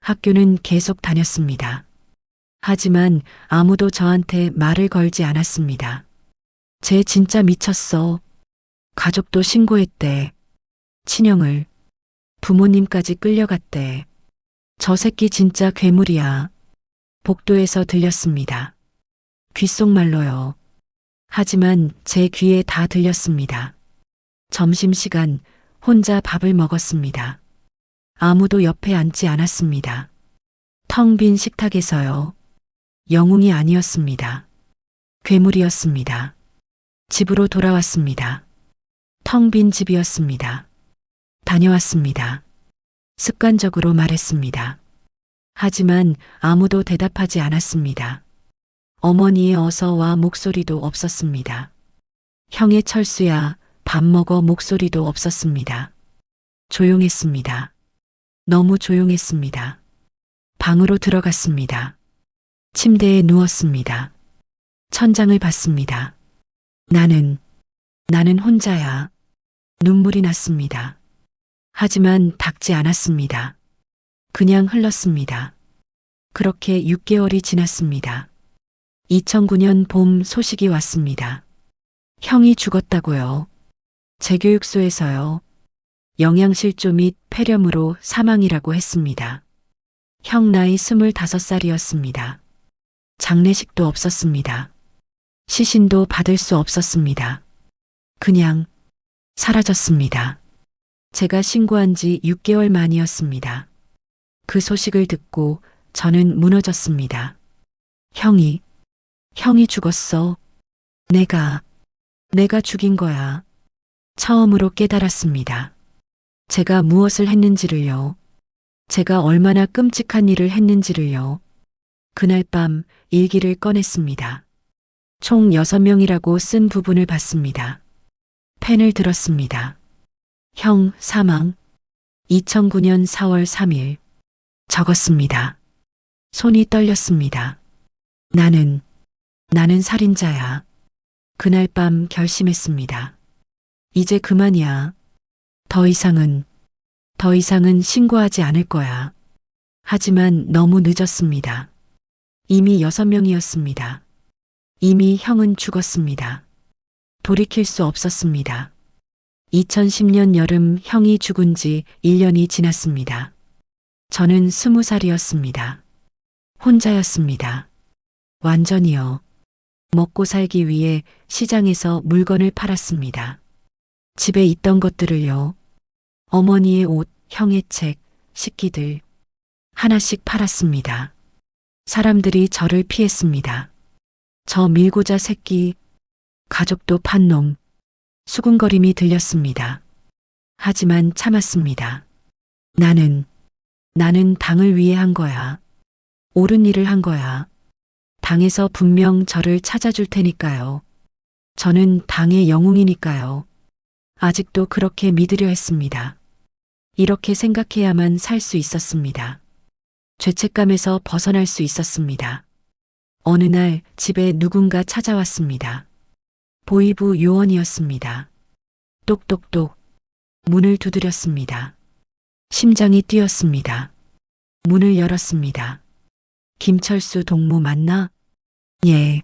학교는 계속 다녔습니다. 하지만 아무도 저한테 말을 걸지 않았습니다. 쟤 진짜 미쳤어. 가족도 신고했대. 친형을. 부모님까지 끌려갔대. 저 새끼 진짜 괴물이야. 복도에서 들렸습니다. 귓속말로요. 하지만 제 귀에 다 들렸습니다. 점심시간 혼자 밥을 먹었습니다. 아무도 옆에 앉지 않았습니다. 텅 빈 식탁에서요. 영웅이 아니었습니다. 괴물이었습니다. 집으로 돌아왔습니다. 텅 빈 집이었습니다. 다녀왔습니다. 습관적으로 말했습니다. 하지만 아무도 대답하지 않았습니다. 어머니의 어서와 목소리도 없었습니다. 형의 철수야, 밥 먹어 목소리도 없었습니다. 조용했습니다. 너무 조용했습니다. 방으로 들어갔습니다. 침대에 누웠습니다. 천장을 봤습니다. 나는 혼자야. 눈물이 났습니다. 하지만 닦지 않았습니다. 그냥 흘렀습니다. 그렇게 6개월이 지났습니다. 2009년 봄 소식이 왔습니다. 형이 죽었다고요. 재교육소에서요. 영양실조 및 폐렴으로 사망이라고 했습니다. 형 나이 25살이었습니다. 장례식도 없었습니다. 시신도 받을 수 없었습니다. 그냥 사라졌습니다. 제가 신고한 지 6개월 만이었습니다. 그 소식을 듣고 저는 무너졌습니다. 형이 죽었어. 내가 죽인 거야. 처음으로 깨달았습니다. 제가 무엇을 했는지를요. 제가 얼마나 끔찍한 일을 했는지를요. 그날 밤 일기를 꺼냈습니다. 총 6명이라고 쓴 부분을 봤습니다. 펜을 들었습니다. 형 사망 2009년 4월 3일 적었습니다. 손이 떨렸습니다. 나는 살인자야. 그날 밤 결심했습니다. 이제 그만이야. 더 이상은 신고하지 않을 거야. 하지만 너무 늦었습니다. 이미 6명이었습니다. 이미 형은 죽었습니다. 돌이킬 수 없었습니다. 2010년 여름 형이 죽은 지 1년이 지났습니다. 저는 20살이었습니다. 혼자였습니다. 완전히요. 먹고 살기 위해 시장에서 물건을 팔았습니다. 집에 있던 것들을요. 어머니의 옷, 형의 책, 식기들 하나씩 팔았습니다. 사람들이 저를 피했습니다. 저 밀고자 새끼, 가족도 판 놈, 수군거림이 들렸습니다. 하지만 참았습니다. 나는 당을 위해 한 거야. 옳은 일을 한 거야. 당에서 분명 저를 찾아줄 테니까요. 저는 당의 영웅이니까요. 아직도 그렇게 믿으려 했습니다. 이렇게 생각해야만 살 수 있었습니다. 죄책감에서 벗어날 수 있었습니다. 어느 날 집에 누군가 찾아왔습니다. 보이부 요원이었습니다. 똑똑똑 문을 두드렸습니다. 심장이 뛰었습니다. 문을 열었습니다. 김철수 동무 맞나? 예.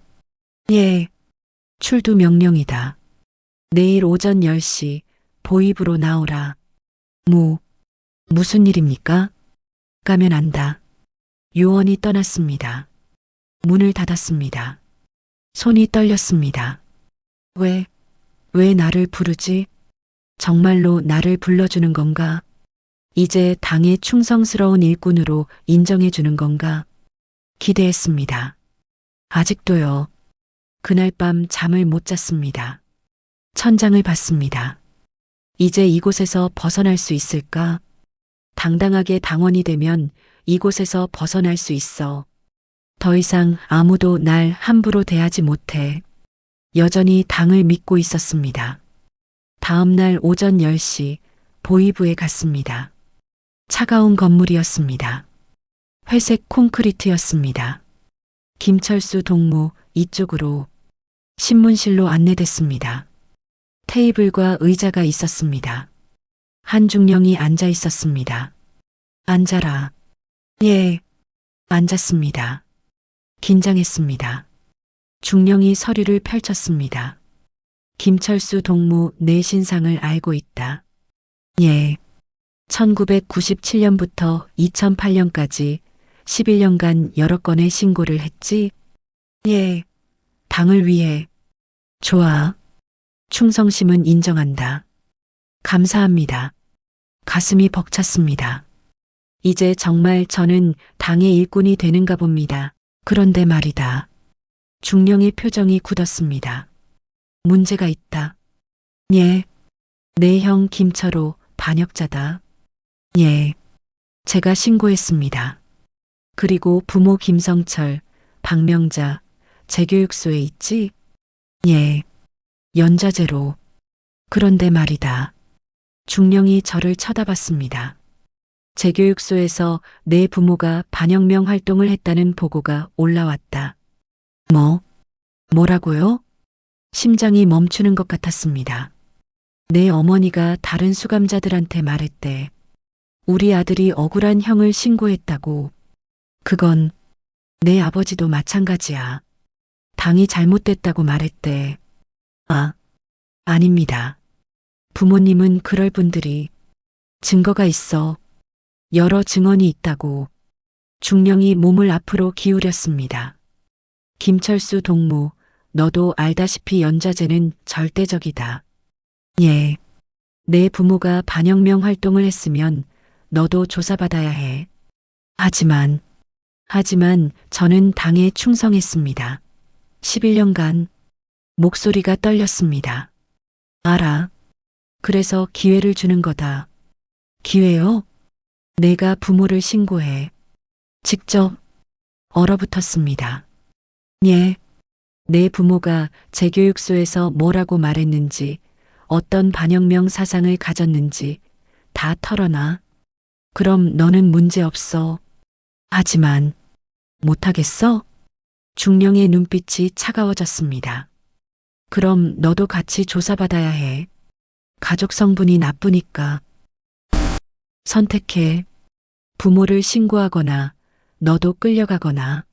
출두 명령이다. 내일 오전 10시 보이부로 나오라. 무슨 일입니까? 가면 안다. 요원이 떠났습니다. 문을 닫았습니다. 손이 떨렸습니다. 왜 나를 부르지? 정말로 나를 불러주는 건가? 이제 당의 충성스러운 일꾼으로 인정해주는 건가? 기대했습니다. 아직도요. 그날 밤 잠을 못 잤습니다. 천장을 봤습니다. 이제 이곳에서 벗어날 수 있을까? 당당하게 당원이 되면 이곳에서 벗어날 수 있어. 더 이상 아무도 날 함부로 대하지 못해. 여전히 당을 믿고 있었습니다. 다음 날 오전 10시 보이부에 갔습니다. 차가운 건물이었습니다. 회색 콘크리트였습니다. 김철수 동무 이쪽으로 신문실로 안내됐습니다. 테이블과 의자가 있었습니다. 한중령이 앉아 있었습니다. 앉아라. 예. 앉았습니다. 긴장했습니다. 중령이 서류를 펼쳤습니다. 김철수 동무 내 신상을 알고 있다. 예. 1997년부터 2008년까지 11년간 여러 건의 신고를 했지? 예. 당을 위해. 좋아. 충성심은 인정한다. 감사합니다. 가슴이 벅찼습니다. 이제 정말 저는 당의 일꾼이 되는가 봅니다. 그런데 말이다. 중령의 표정이 굳었습니다. 문제가 있다. 예. 내 형 김철호 반역자다. 예. 제가 신고했습니다. 그리고 부모 김성철, 박명자, 재교육소에 있지? 예. 연좌제로. 그런데 말이다. 중령이 저를 쳐다봤습니다. 재교육소에서 내 부모가 반혁명 활동을 했다는 보고가 올라왔다. 뭐라고요? 심장이 멈추는 것 같았습니다. 내 어머니가 다른 수감자들한테 말했대. 우리 아들이 억울한 형을 신고했다고. 그건 내 아버지도 마찬가지야. 당이 잘못됐다고 말했대. 아닙니다. 부모님은 그럴 분들이. 증거가 있어. 여러 증언이 있다고. 중령이 몸을 앞으로 기울였습니다. 김철수 동무, 너도 알다시피 연좌제는 절대적이다. 예. 내 부모가 반혁명 활동을 했으면 너도 조사받아야 해. 하지만 저는 당에 충성했습니다. 11년간. 목소리가 떨렸습니다. 알아. 그래서 기회를 주는 거다. 기회요? 내가 부모를 신고해. 직접 얼어붙었습니다. 예. 내 부모가 재교육소에서 뭐라고 말했는지, 어떤 반혁명 사상을 가졌는지 다 털어놔. 그럼 너는 문제 없어. 하지만 못하겠어? 중령의 눈빛이 차가워졌습니다. 그럼 너도 같이 조사받아야 해. 가족 성분이 나쁘니까. 선택해. 부모를 신고하거나 너도 끌려가거나.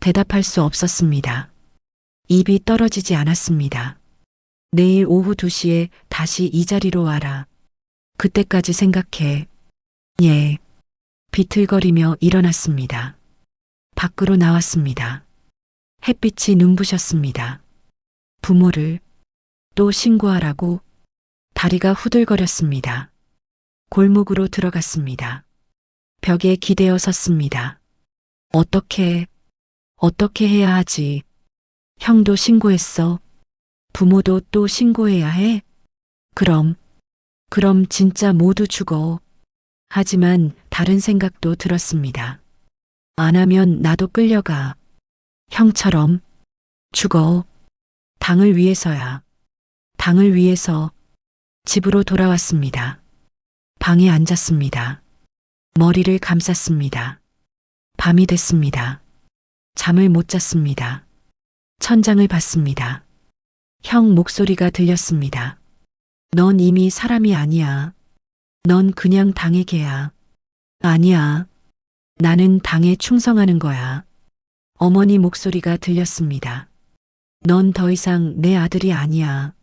대답할 수 없었습니다. 입이 떨어지지 않았습니다. 내일 오후 2시에 다시 이 자리로 와라. 그때까지 생각해. 예. 비틀거리며 일어났습니다. 밖으로 나왔습니다. 햇빛이 눈부셨습니다. 부모를 또 신고하라고. 다리가 후들거렸습니다. 골목으로 들어갔습니다. 벽에 기대어 섰습니다. 어떻게 해야 하지? 형도 신고했어. 부모도 또 신고해야 해? 그럼 진짜 모두 죽어. 하지만 다른 생각도 들었습니다. 안 하면 나도 끌려가. 형처럼 죽어. 당을 위해서야. 당을 위해서. 집으로 돌아왔습니다. 방에 앉았습니다. 머리를 감쌌습니다. 밤이 됐습니다. 잠을 못 잤습니다. 천장을 봤습니다. 형 목소리가 들렸습니다. 넌 이미 사람이 아니야. 넌 그냥 당의 개야. 아니야. 나는 당에 충성하는 거야. 어머니 목소리가 들렸습니다. 넌 더 이상 내 아들이 아니야.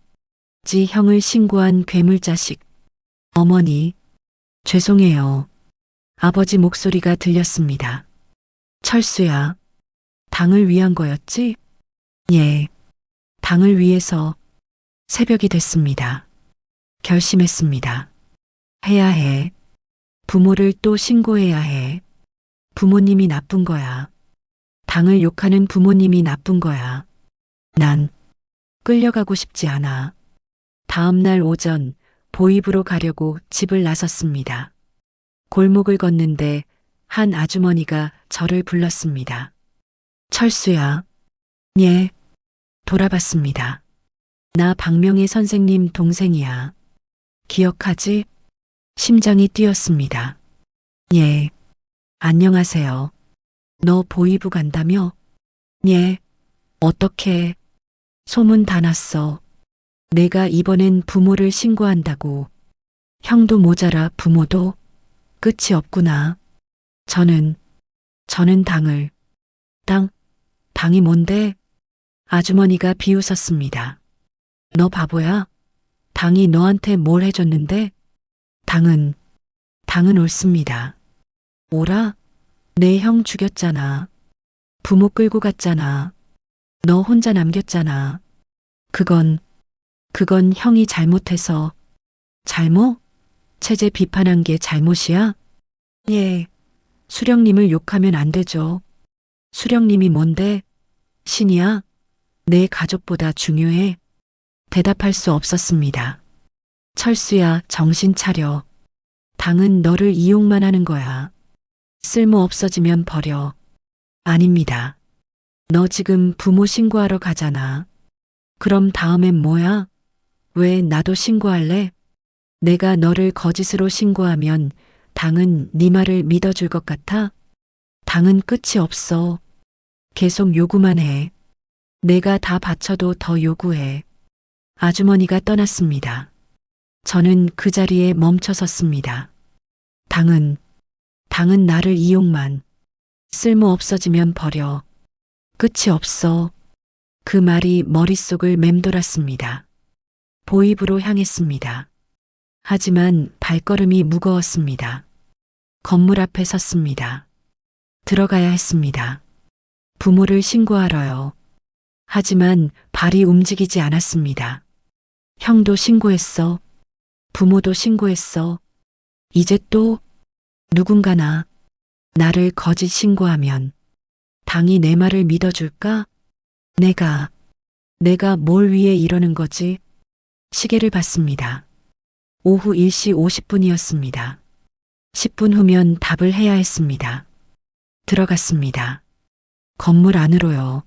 지 형을 신고한 괴물자식. 어머니, 죄송해요. 아버지 목소리가 들렸습니다. 철수야, 당을 위한 거였지? 예, 당을 위해서. 새벽이 됐습니다. 결심했습니다. 해야 해. 부모를 또 신고해야 해. 부모님이 나쁜 거야. 당을 욕하는 부모님이 나쁜 거야. 난 끌려가고 싶지 않아. 다음 날 오전 보입으로 가려고 집을 나섰습니다. 골목을 걷는데 한 아주머니가 저를 불렀습니다. 철수야. 예. 돌아봤습니다. 나 박명희 선생님 동생이야. 기억하지? 심장이 뛰었습니다. 예. 안녕하세요. 너 보이부 간다며? 예. 어떻게? 소문 다 났어. 내가 이번엔 부모를 신고한다고. 형도 모자라 부모도? 끝이 없구나. 저는 당을. 당이 뭔데? 아주머니가 비웃었습니다. 너 바보야? 당이 너한테 뭘 해줬는데? 당은 옳습니다. 오라? 내 형 죽였잖아. 부모 끌고 갔잖아. 너 혼자 남겼잖아. 그건 형이 잘못해서. 잘못? 체제 비판한 게 잘못이야? 예. 수령님을 욕하면 안 되죠. 수령님이 뭔데? 신이야? 내 가족보다 중요해? 대답할 수 없었습니다. 철수야, 정신 차려. 당은 너를 이용만 하는 거야. 쓸모 없어지면 버려. 아닙니다. 너 지금 부모 신고하러 가잖아. 그럼 다음엔 뭐야? 왜 나도 신고할래? 내가 너를 거짓으로 신고하면 당은 네 말을 믿어줄 것 같아? 당은 끝이 없어. 계속 요구만 해. 내가 다 바쳐도 더 요구해. 아주머니가 떠났습니다. 저는 그 자리에 멈춰 섰습니다. 당은 나를 이용만. 쓸모 없어지면 버려. 끝이 없어. 그 말이 머릿속을 맴돌았습니다. 보입으로 향했습니다. 하지만 발걸음이 무거웠습니다. 건물 앞에 섰습니다. 들어가야 했습니다. 부모를 신고하러요. 하지만 발이 움직이지 않았습니다. 형도 신고했어. 부모도 신고했어. 이제 또 누군가나 나를 거짓 신고하면 당이 내 말을 믿어줄까? 내가 뭘 위해 이러는 거지? 시계를 봤습니다. 오후 1시 50분이었습니다. 10분 후면 답을 해야 했습니다. 들어갔습니다. 건물 안으로요.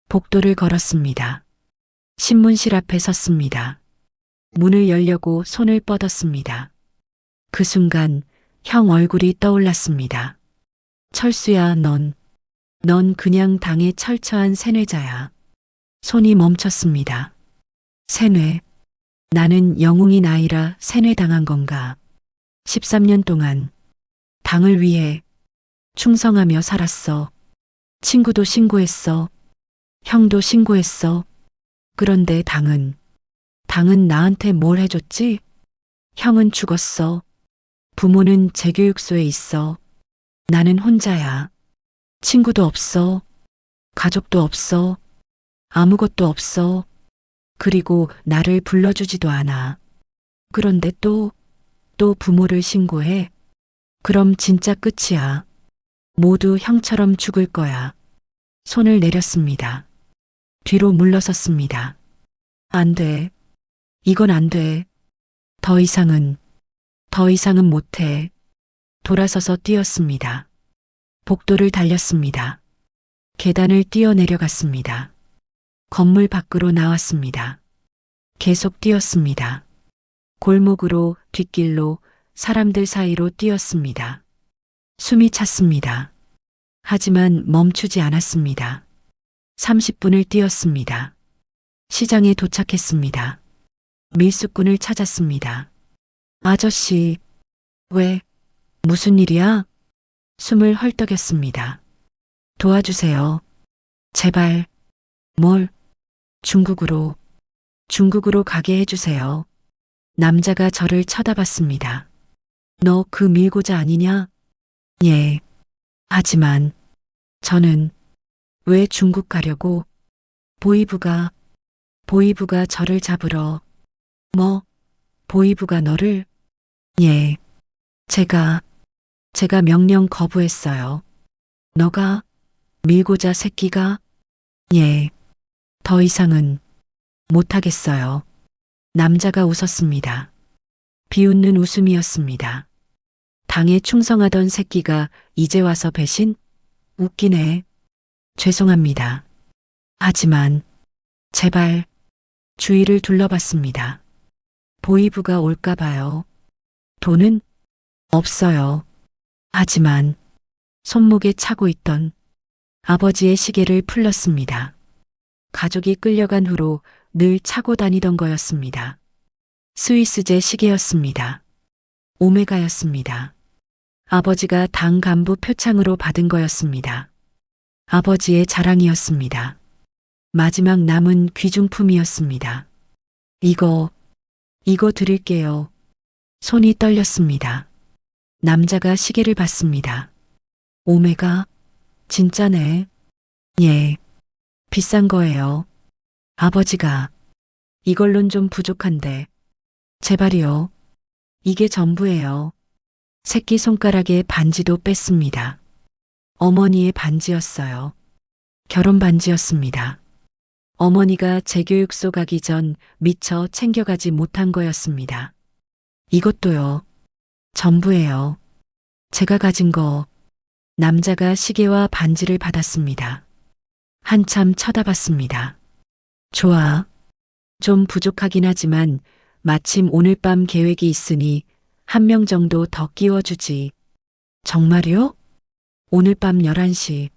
복도를 걸었습니다. 신문실 앞에 섰습니다. 문을 열려고 손을 뻗었습니다. 그 순간 형 얼굴이 떠올랐습니다. 철수야, 넌 넌 그냥 당에 철저한 세뇌자야. 손이 멈췄습니다. 세뇌. 나는 영웅인 아이라 세뇌당한 건가? 13년 동안 당을 위해 충성하며 살았어. 친구도 신고했어. 형도 신고했어. 그런데 당은 나한테 뭘 해줬지? 형은 죽었어. 부모는 재교육소에 있어. 나는 혼자야. 친구도 없어. 가족도 없어. 아무것도 없어. 그리고 나를 불러주지도 않아. 그런데 또 부모를 신고해. 그럼 진짜 끝이야. 모두 형처럼 죽을 거야. 손을 내렸습니다. 뒤로 물러섰습니다. 안 돼. 이건 안 돼. 더 이상은 못해. 돌아서서 뛰었습니다. 복도를 달렸습니다. 계단을 뛰어내려갔습니다. 건물 밖으로 나왔습니다. 계속 뛰었습니다. 골목으로, 뒷길로, 사람들 사이로 뛰었습니다. 숨이 찼습니다. 하지만 멈추지 않았습니다. 30분을 뛰었습니다. 시장에 도착했습니다. 밀수꾼을 찾았습니다. 아저씨, 왜, 무슨 일이야? 숨을 헐떡였습니다. 도와주세요. 제발, 뭘, 중국으로 가게 해주세요. 남자가 저를 쳐다봤습니다. 너 그 밀고자 아니냐? 예. 하지만, 저는, 왜 중국 가려고? 보이부가 저를 잡으러. 뭐, 보이부가 너를? 예. 제가 명령 거부했어요. 너가 밀고자 새끼가? 예. 더 이상은 못하겠어요. 남자가 웃었습니다. 비웃는 웃음이었습니다. 당에 충성하던 새끼가 이제 와서 배신? 웃기네. 죄송합니다. 하지만 제발 주위를 둘러봤습니다. 보이부가 올까 봐요. 돈은 없어요. 하지만 손목에 차고 있던 아버지의 시계를 풀렀습니다. 가족이 끌려간 후로 늘 차고 다니던 거였습니다. 스위스제 시계였습니다. 오메가였습니다. 아버지가 당 간부 표창으로 받은 거였습니다. 아버지의 자랑이었습니다. 마지막 남은 귀중품이었습니다. 이거 드릴게요. 손이 떨렸습니다. 남자가 시계를 봤습니다. 오메가? 진짜네. 예. 비싼 거예요. 아버지가 이걸론 좀 부족한데. 제발이요. 이게 전부예요. 새끼 손가락에 반지도 뺐습니다. 어머니의 반지였어요. 결혼 반지였습니다. 어머니가 재교육소 가기 전 미처 챙겨가지 못한 거였습니다. 이것도요. 전부예요. 제가 가진 거. 남자가 시계와 반지를 받았습니다. 한참 쳐다봤습니다. 좋아. 좀 부족하긴 하지만 마침 오늘 밤 계획이 있으니 1명 정도 더 끼워주지. 정말요? 오늘 밤 11시.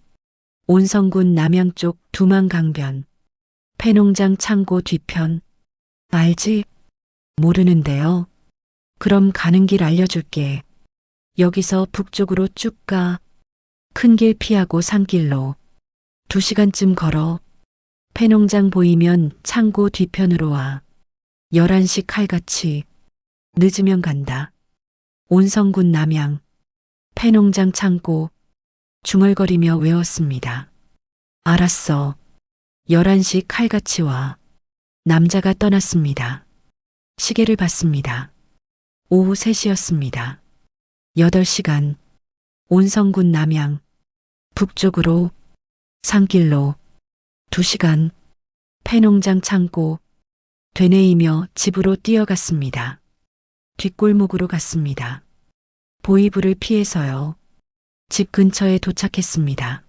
온성군 남양 쪽 두만강변. 폐농장 창고 뒤편. 알지? 모르는데요. 그럼 가는 길 알려줄게. 여기서 북쪽으로 쭉 가. 큰 길 피하고 산길로. 2시간쯤 걸어. 폐농장 보이면 창고 뒤편으로 와. 11시 칼같이. 늦으면 간다. 온성군 남양. 폐농장 창고. 중얼거리며 외웠습니다. 알았어. 11시 칼같이 와. 남자가 떠났습니다. 시계를 봤습니다. 오후 3시였습니다. 8시간. 온성군 남양. 북쪽으로. 산길로. 2시간. 폐농장 창고. 되뇌이며 집으로 뛰어갔습니다. 뒷골목으로 갔습니다. 보이부를 피해서요. 집 근처에 도착했습니다.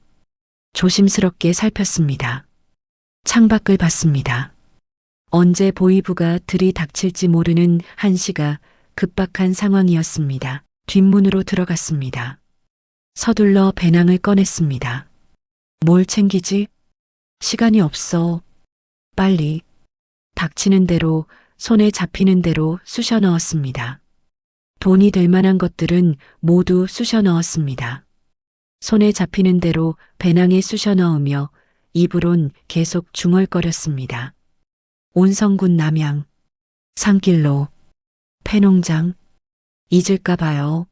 조심스럽게 살폈습니다. 창밖을 봤습니다. 언제 보이부가 들이닥칠지 모르는 한시가 급박한 상황이었습니다. 뒷문으로 들어갔습니다. 서둘러 배낭을 꺼냈습니다. 뭘 챙기지? 시간이 없어. 빨리. 닥치는 대로, 손에 잡히는 대로 쑤셔 넣었습니다. 돈이 될 만한 것들은 모두 쑤셔 넣었습니다. 손에 잡히는 대로 배낭에 쑤셔 넣으며 입으론 계속 중얼거렸습니다. 온성군 남양, 산길로, 폐농장, 잊을까 봐요.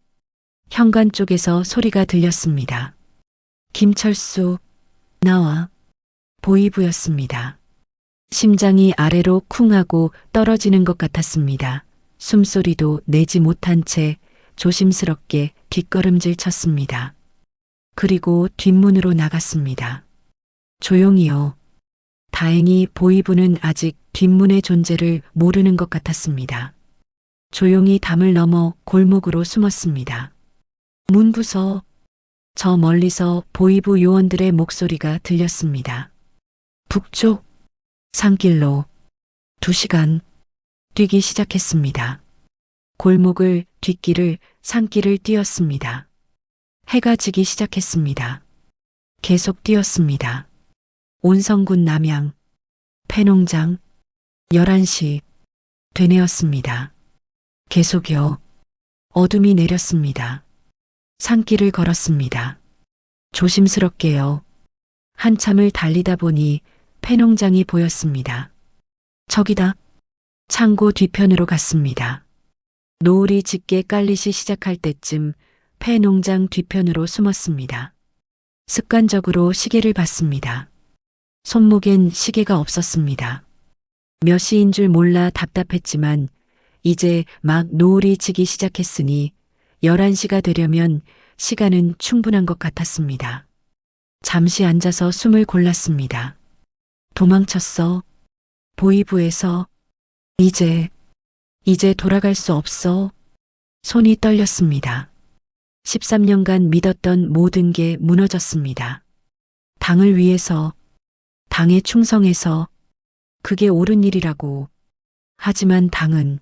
현관 쪽에서 소리가 들렸습니다. 김철수, 나와. 보이부였습니다. 심장이 아래로 쿵 하고 떨어지는 것 같았습니다. 숨소리도 내지 못한 채 조심스럽게 뒷걸음질 쳤습니다. 그리고 뒷문으로 나갔습니다. 조용히요. 다행히 보이부는 아직 뒷문의 존재를 모르는 것 같았습니다. 조용히 담을 넘어 골목으로 숨었습니다. 문부서, 저 멀리서 보이부 요원들의 목소리가 들렸습니다. 북쪽, 산길로 2시간 뛰기 시작했습니다. 골목을, 뒷길을, 산길을 뛰었습니다. 해가 지기 시작했습니다. 계속 뛰었습니다. 온성군 남양, 폐농장, 11시, 되뇌었습니다. 계속요. 어둠이 내렸습니다. 산길을 걸었습니다. 조심스럽게요. 한참을 달리다 보니 폐농장이 보였습니다. 저기다. 창고 뒤편으로 갔습니다. 노을이 짙게 깔리시 시작할 때쯤 폐농장 뒤편으로 숨었습니다. 습관적으로 시계를 봤습니다. 손목엔 시계가 없었습니다. 몇 시인 줄 몰라 답답했지만 이제 막 노을이 지기 시작했으니 11시가 되려면 시간은 충분한 것 같았습니다. 잠시 앉아서 숨을 골랐습니다. 도망쳤어. 보이부에서. 이제 돌아갈 수 없어. 손이 떨렸습니다. 13년간 믿었던 모든 게 무너졌습니다. 당을 위해서, 당에 충성해서, 그게 옳은 일이라고. 하지만 당은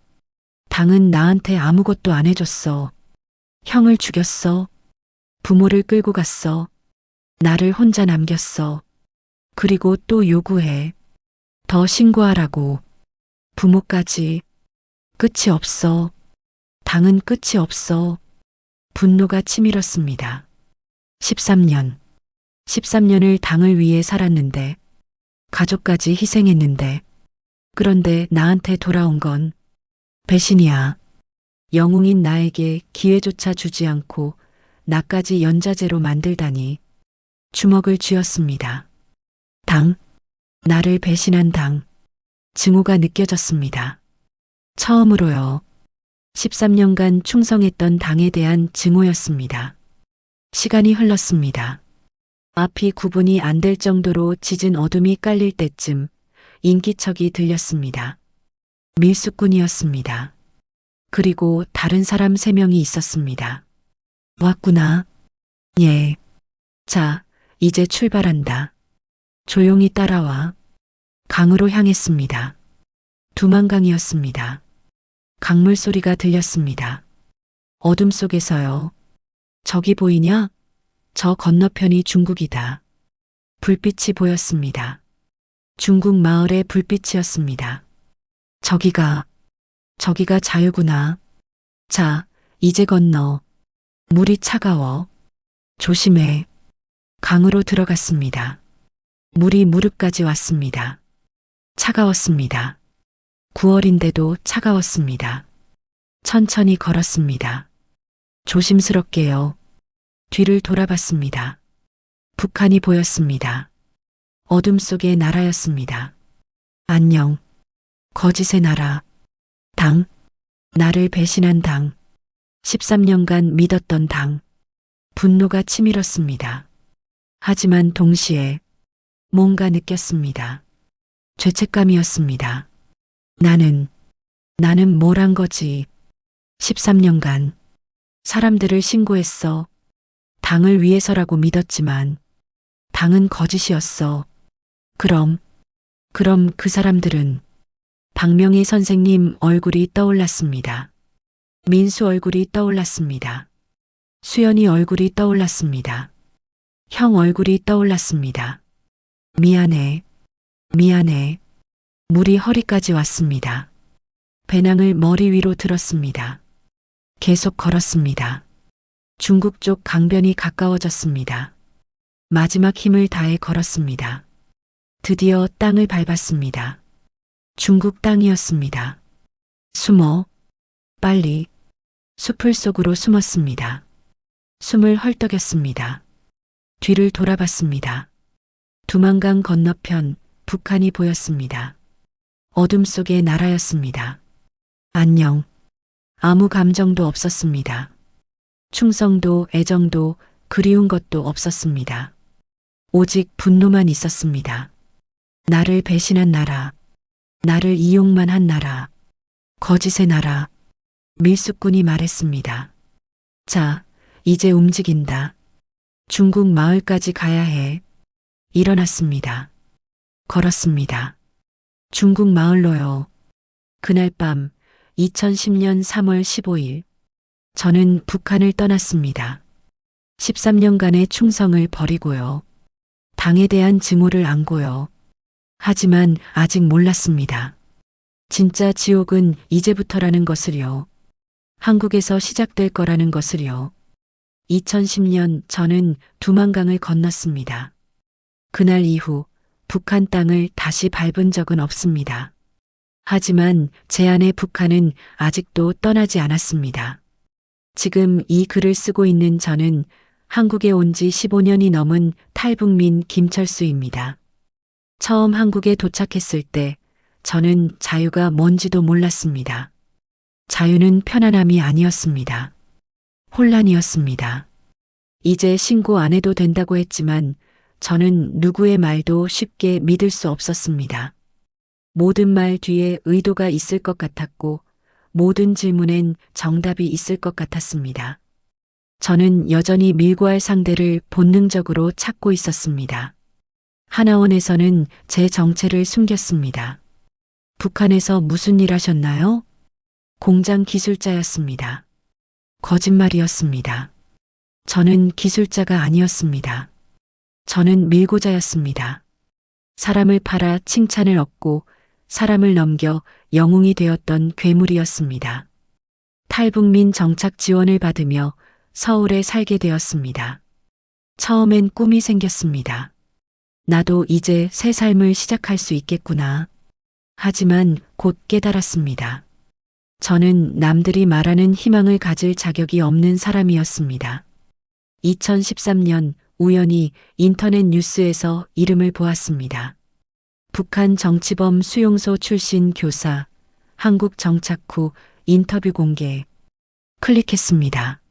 나한테 아무것도 안 해줬어. 형을 죽였어. 부모를 끌고 갔어. 나를 혼자 남겼어. 그리고 또 요구해. 더 신고하라고. 부모까지. 끝이 없어. 당은 끝이 없어. 분노가 치밀었습니다. 13년을 당을 위해 살았는데, 가족까지 희생했는데, 그런데 나한테 돌아온 건 배신이야. 영웅인 나에게 기회조차 주지 않고 나까지 연자제로 만들다니. 주먹을 쥐었습니다. 당, 나를 배신한 당. 증오가 느껴졌습니다. 처음으로요. 13년간 충성했던 당에 대한 증오였습니다. 시간이 흘렀습니다. 앞이 구분이 안 될 정도로 짙은 어둠이 깔릴 때쯤 인기척이 들렸습니다. 밀수꾼이었습니다. 그리고 다른 사람 3명이 있었습니다. 왔구나. 예. 자, 이제 출발한다. 조용히 따라와. 강으로 향했습니다. 두만강이었습니다. 강물 소리가 들렸습니다. 어둠 속에서요. 저기 보이냐? 저 건너편이 중국이다. 불빛이 보였습니다. 중국 마을의 불빛이었습니다. 저기가 자유구나. 자, 이제 건너. 물이 차가워. 조심해. 강으로 들어갔습니다. 물이 무릎까지 왔습니다. 차가웠습니다. 9월인데도 차가웠습니다. 천천히 걸었습니다. 조심스럽게요. 뒤를 돌아봤습니다. 북한이 보였습니다. 어둠 속의 나라였습니다. 안녕. 거짓의 나라. 당. 나를 배신한 당. 13년간 믿었던 당. 분노가 치밀었습니다. 하지만 동시에 뭔가 느꼈습니다. 죄책감이었습니다. 나는 뭘 한 거지. 13년간 사람들을 신고했어. 당을 위해서라고 믿었지만 당은 거짓이었어. 그럼 그 사람들은 박명희 선생님 얼굴이 떠올랐습니다. 민수 얼굴이 떠올랐습니다. 수연이 얼굴이 떠올랐습니다. 형 얼굴이 떠올랐습니다. 미안해, 미안해. 물이 허리까지 왔습니다. 배낭을 머리 위로 들었습니다. 계속 걸었습니다. 중국 쪽 강변이 가까워졌습니다. 마지막 힘을 다해 걸었습니다. 드디어 땅을 밟았습니다. 중국 땅이었습니다. 숨어. 빨리. 숲을 속으로 숨었습니다. 숨을 헐떡였습니다. 뒤를 돌아봤습니다. 두만강 건너편 북한이 보였습니다. 어둠 속의 나라였습니다. 안녕. 아무 감정도 없었습니다. 충성도, 애정도, 그리운 것도 없었습니다. 오직 분노만 있었습니다. 나를 배신한 나라, 나를 이용만 한 나라, 거짓의 나라. 밀수꾼이 말했습니다. 자, 이제 움직인다. 중국 마을까지 가야 해. 일어났습니다. 걸었습니다. 중국 마을로요. 그날 밤 2010년 3월 15일 저는 북한을 떠났습니다. 13년간의 충성을 버리고요. 당에 대한 증오를 안고요. 하지만 아직 몰랐습니다. 진짜 지옥은 이제부터라는 것을요. 한국에서 시작될 거라는 것을요. 2010년 저는 두만강을 건넜습니다. 그날 이후 북한 땅을 다시 밟은 적은 없습니다. 하지만 제 안의 북한은 아직도 떠나지 않았습니다. 지금 이 글을 쓰고 있는 저는 한국에 온 지 15년이 넘은 탈북민 김철수입니다. 처음 한국에 도착했을 때 저는 자유가 뭔지도 몰랐습니다. 자유는 편안함이 아니었습니다. 혼란이었습니다. 이제 신고 안 해도 된다고 했지만 저는 누구의 말도 쉽게 믿을 수 없었습니다. 모든 말 뒤에 의도가 있을 것 같았고 모든 질문엔 정답이 있을 것 같았습니다. 저는 여전히 밀고할 상대를 본능적으로 찾고 있었습니다. 하나원에서는 제 정체를 숨겼습니다. 북한에서 무슨 일 하셨나요? 공장 기술자였습니다. 거짓말이었습니다. 저는 기술자가 아니었습니다. 저는 밀고자였습니다. 사람을 팔아 칭찬을 얻고 사람을 넘겨 영웅이 되었던 괴물이었습니다. 탈북민 정착 지원을 받으며 서울에 살게 되었습니다. 처음엔 꿈이 생겼습니다. 나도 이제 새 삶을 시작할 수 있겠구나. 하지만 곧 깨달았습니다. 저는 남들이 말하는 희망을 가질 자격이 없는 사람이었습니다. 2013년 우연히 인터넷 뉴스에서 이름을 보았습니다. 북한 정치범 수용소 출신 교사, 한국 정착 후 인터뷰 공개. 클릭했습니다.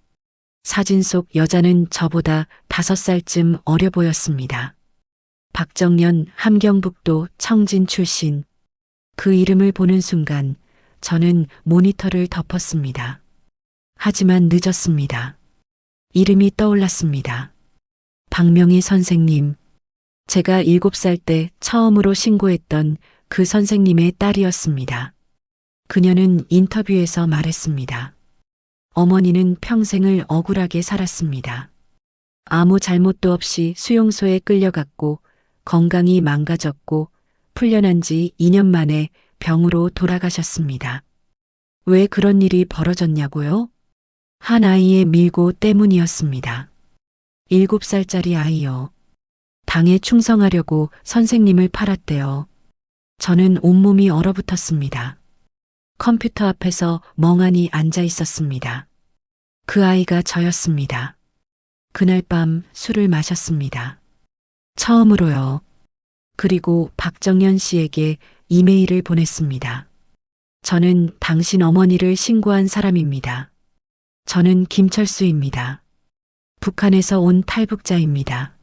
사진 속 여자는 저보다 5살쯤 어려 보였습니다. 박정년 함경북도 청진 출신. 그 이름을 보는 순간 저는 모니터를 덮었습니다. 하지만 늦었습니다. 이름이 떠올랐습니다. 박명희 선생님. 제가 7살 때 처음으로 신고했던 그 선생님의 딸이었습니다. 그녀는 인터뷰에서 말했습니다. 어머니는 평생을 억울하게 살았습니다. 아무 잘못도 없이 수용소에 끌려갔고 건강이 망가졌고 풀려난 지 2년 만에 병으로 돌아가셨습니다. 왜 그런 일이 벌어졌냐고요? 한 아이의 밀고 때문이었습니다. 7살짜리 아이요. 당에 충성하려고 선생님을 팔았대요. 저는 온몸이 얼어붙었습니다. 컴퓨터 앞에서 멍하니 앉아 있었습니다. 그 아이가 저였습니다. 그날 밤 술을 마셨습니다. 처음으로요. 그리고 박정현 씨에게 이메일을 보냈습니다. 저는 당신 어머니를 신고한 사람입니다. 저는 김철수입니다. 북한에서 온 탈북자입니다.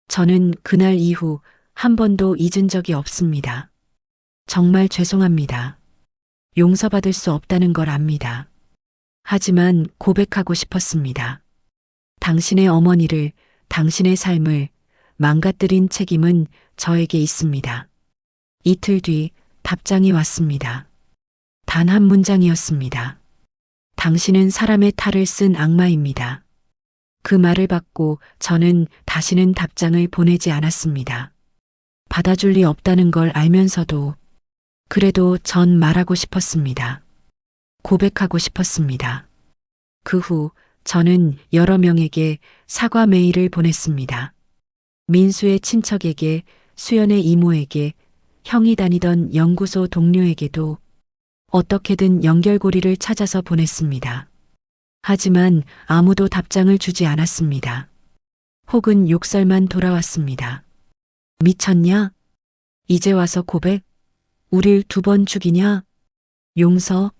저는 그날 이후 한 번도 잊은 적이 없습니다. 정말 죄송합니다. 용서받을 수 없다는 걸 압니다. 하지만 고백하고 싶었습니다. 당신의 어머니를, 당신의 삶을 망가뜨린 책임은 저에게 있습니다. 이틀 뒤 답장이 왔습니다. 단 한 문장이었습니다. 당신은 사람의 탈을 쓴 악마입니다. 그 말을 받고 저는 다시는 답장을 보내지 않았습니다. 받아줄 리 없다는 걸 알면서도 그래도 전 말하고 싶었습니다. 고백하고 싶었습니다. 그 후 저는 여러 명에게 사과 메일을 보냈습니다. 민수의 친척에게, 수연의 이모에게, 형이 다니던 연구소 동료에게도 어떻게든 연결고리를 찾아서 보냈습니다. 하지만 아무도 답장을 주지 않았습니다. 혹은 욕설만 돌아왔습니다. 미쳤냐? 이제 와서 고백? 우릴 2번 죽이냐? 용서?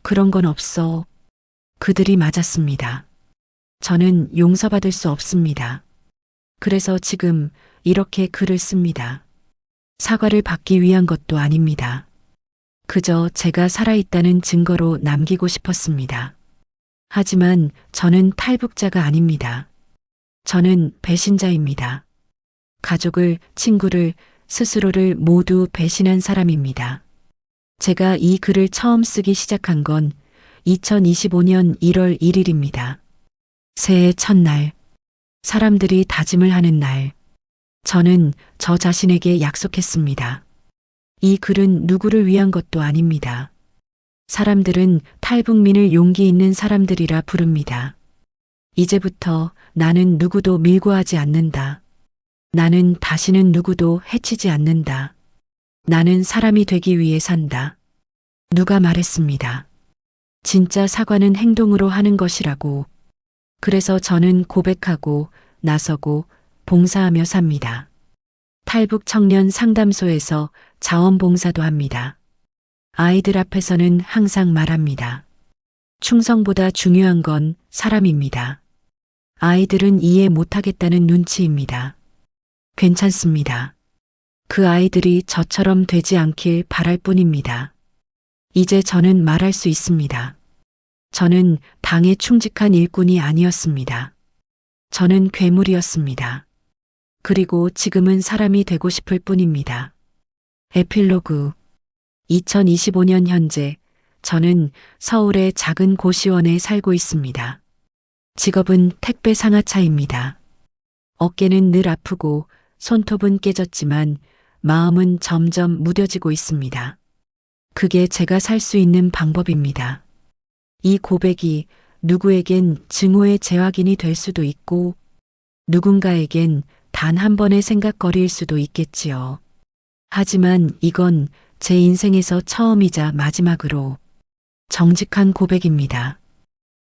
그런 건 없어. 그들이 맞았습니다. 저는 용서받을 수 없습니다. 그래서 지금 이렇게 글을 씁니다. 사과를 받기 위한 것도 아닙니다. 그저 제가 살아있다는 증거로 남기고 싶었습니다. 하지만 저는 탈북자가 아닙니다. 저는 배신자입니다. 가족을, 친구를, 스스로를 모두 배신한 사람입니다. 제가 이 글을 처음 쓰기 시작한 건 2025년 1월 1일입니다. 새해 첫날, 사람들이 다짐을 하는 날, 저는 저 자신에게 약속했습니다. 이 글은 누구를 위한 것도 아닙니다. 사람들은 탈북민을 용기 있는 사람들이라 부릅니다. 이제부터 나는 누구도 밀고하지 않는다. 나는 다시는 누구도 해치지 않는다. 나는 사람이 되기 위해 산다. 누가 말했습니다. 진짜 사과는 행동으로 하는 것이라고. 그래서 저는 고백하고 나서고 봉사하며 삽니다. 탈북 청년 상담소에서 자원봉사도 합니다. 아이들 앞에서는 항상 말합니다. 충성보다 중요한 건 사람입니다. 아이들은 이해 못하겠다는 눈치입니다. 괜찮습니다. 그 아이들이 저처럼 되지 않길 바랄 뿐입니다. 이제 저는 말할 수 있습니다. 저는 당에 충직한 일꾼이 아니었습니다. 저는 괴물이었습니다. 그리고 지금은 사람이 되고 싶을 뿐입니다. 에필로그 2025년 현재 저는 서울의 작은 고시원에 살고 있습니다. 직업은 택배 상하차입니다. 어깨는 늘 아프고 손톱은 깨졌지만 마음은 점점 무뎌지고 있습니다. 그게 제가 살 수 있는 방법입니다. 이 고백이 누구에겐 증오의 재확인이 될 수도 있고 누군가에겐 단 한 번의 생각거리일 수도 있겠지요. 하지만 이건 제 인생에서 처음이자 마지막으로 정직한 고백입니다.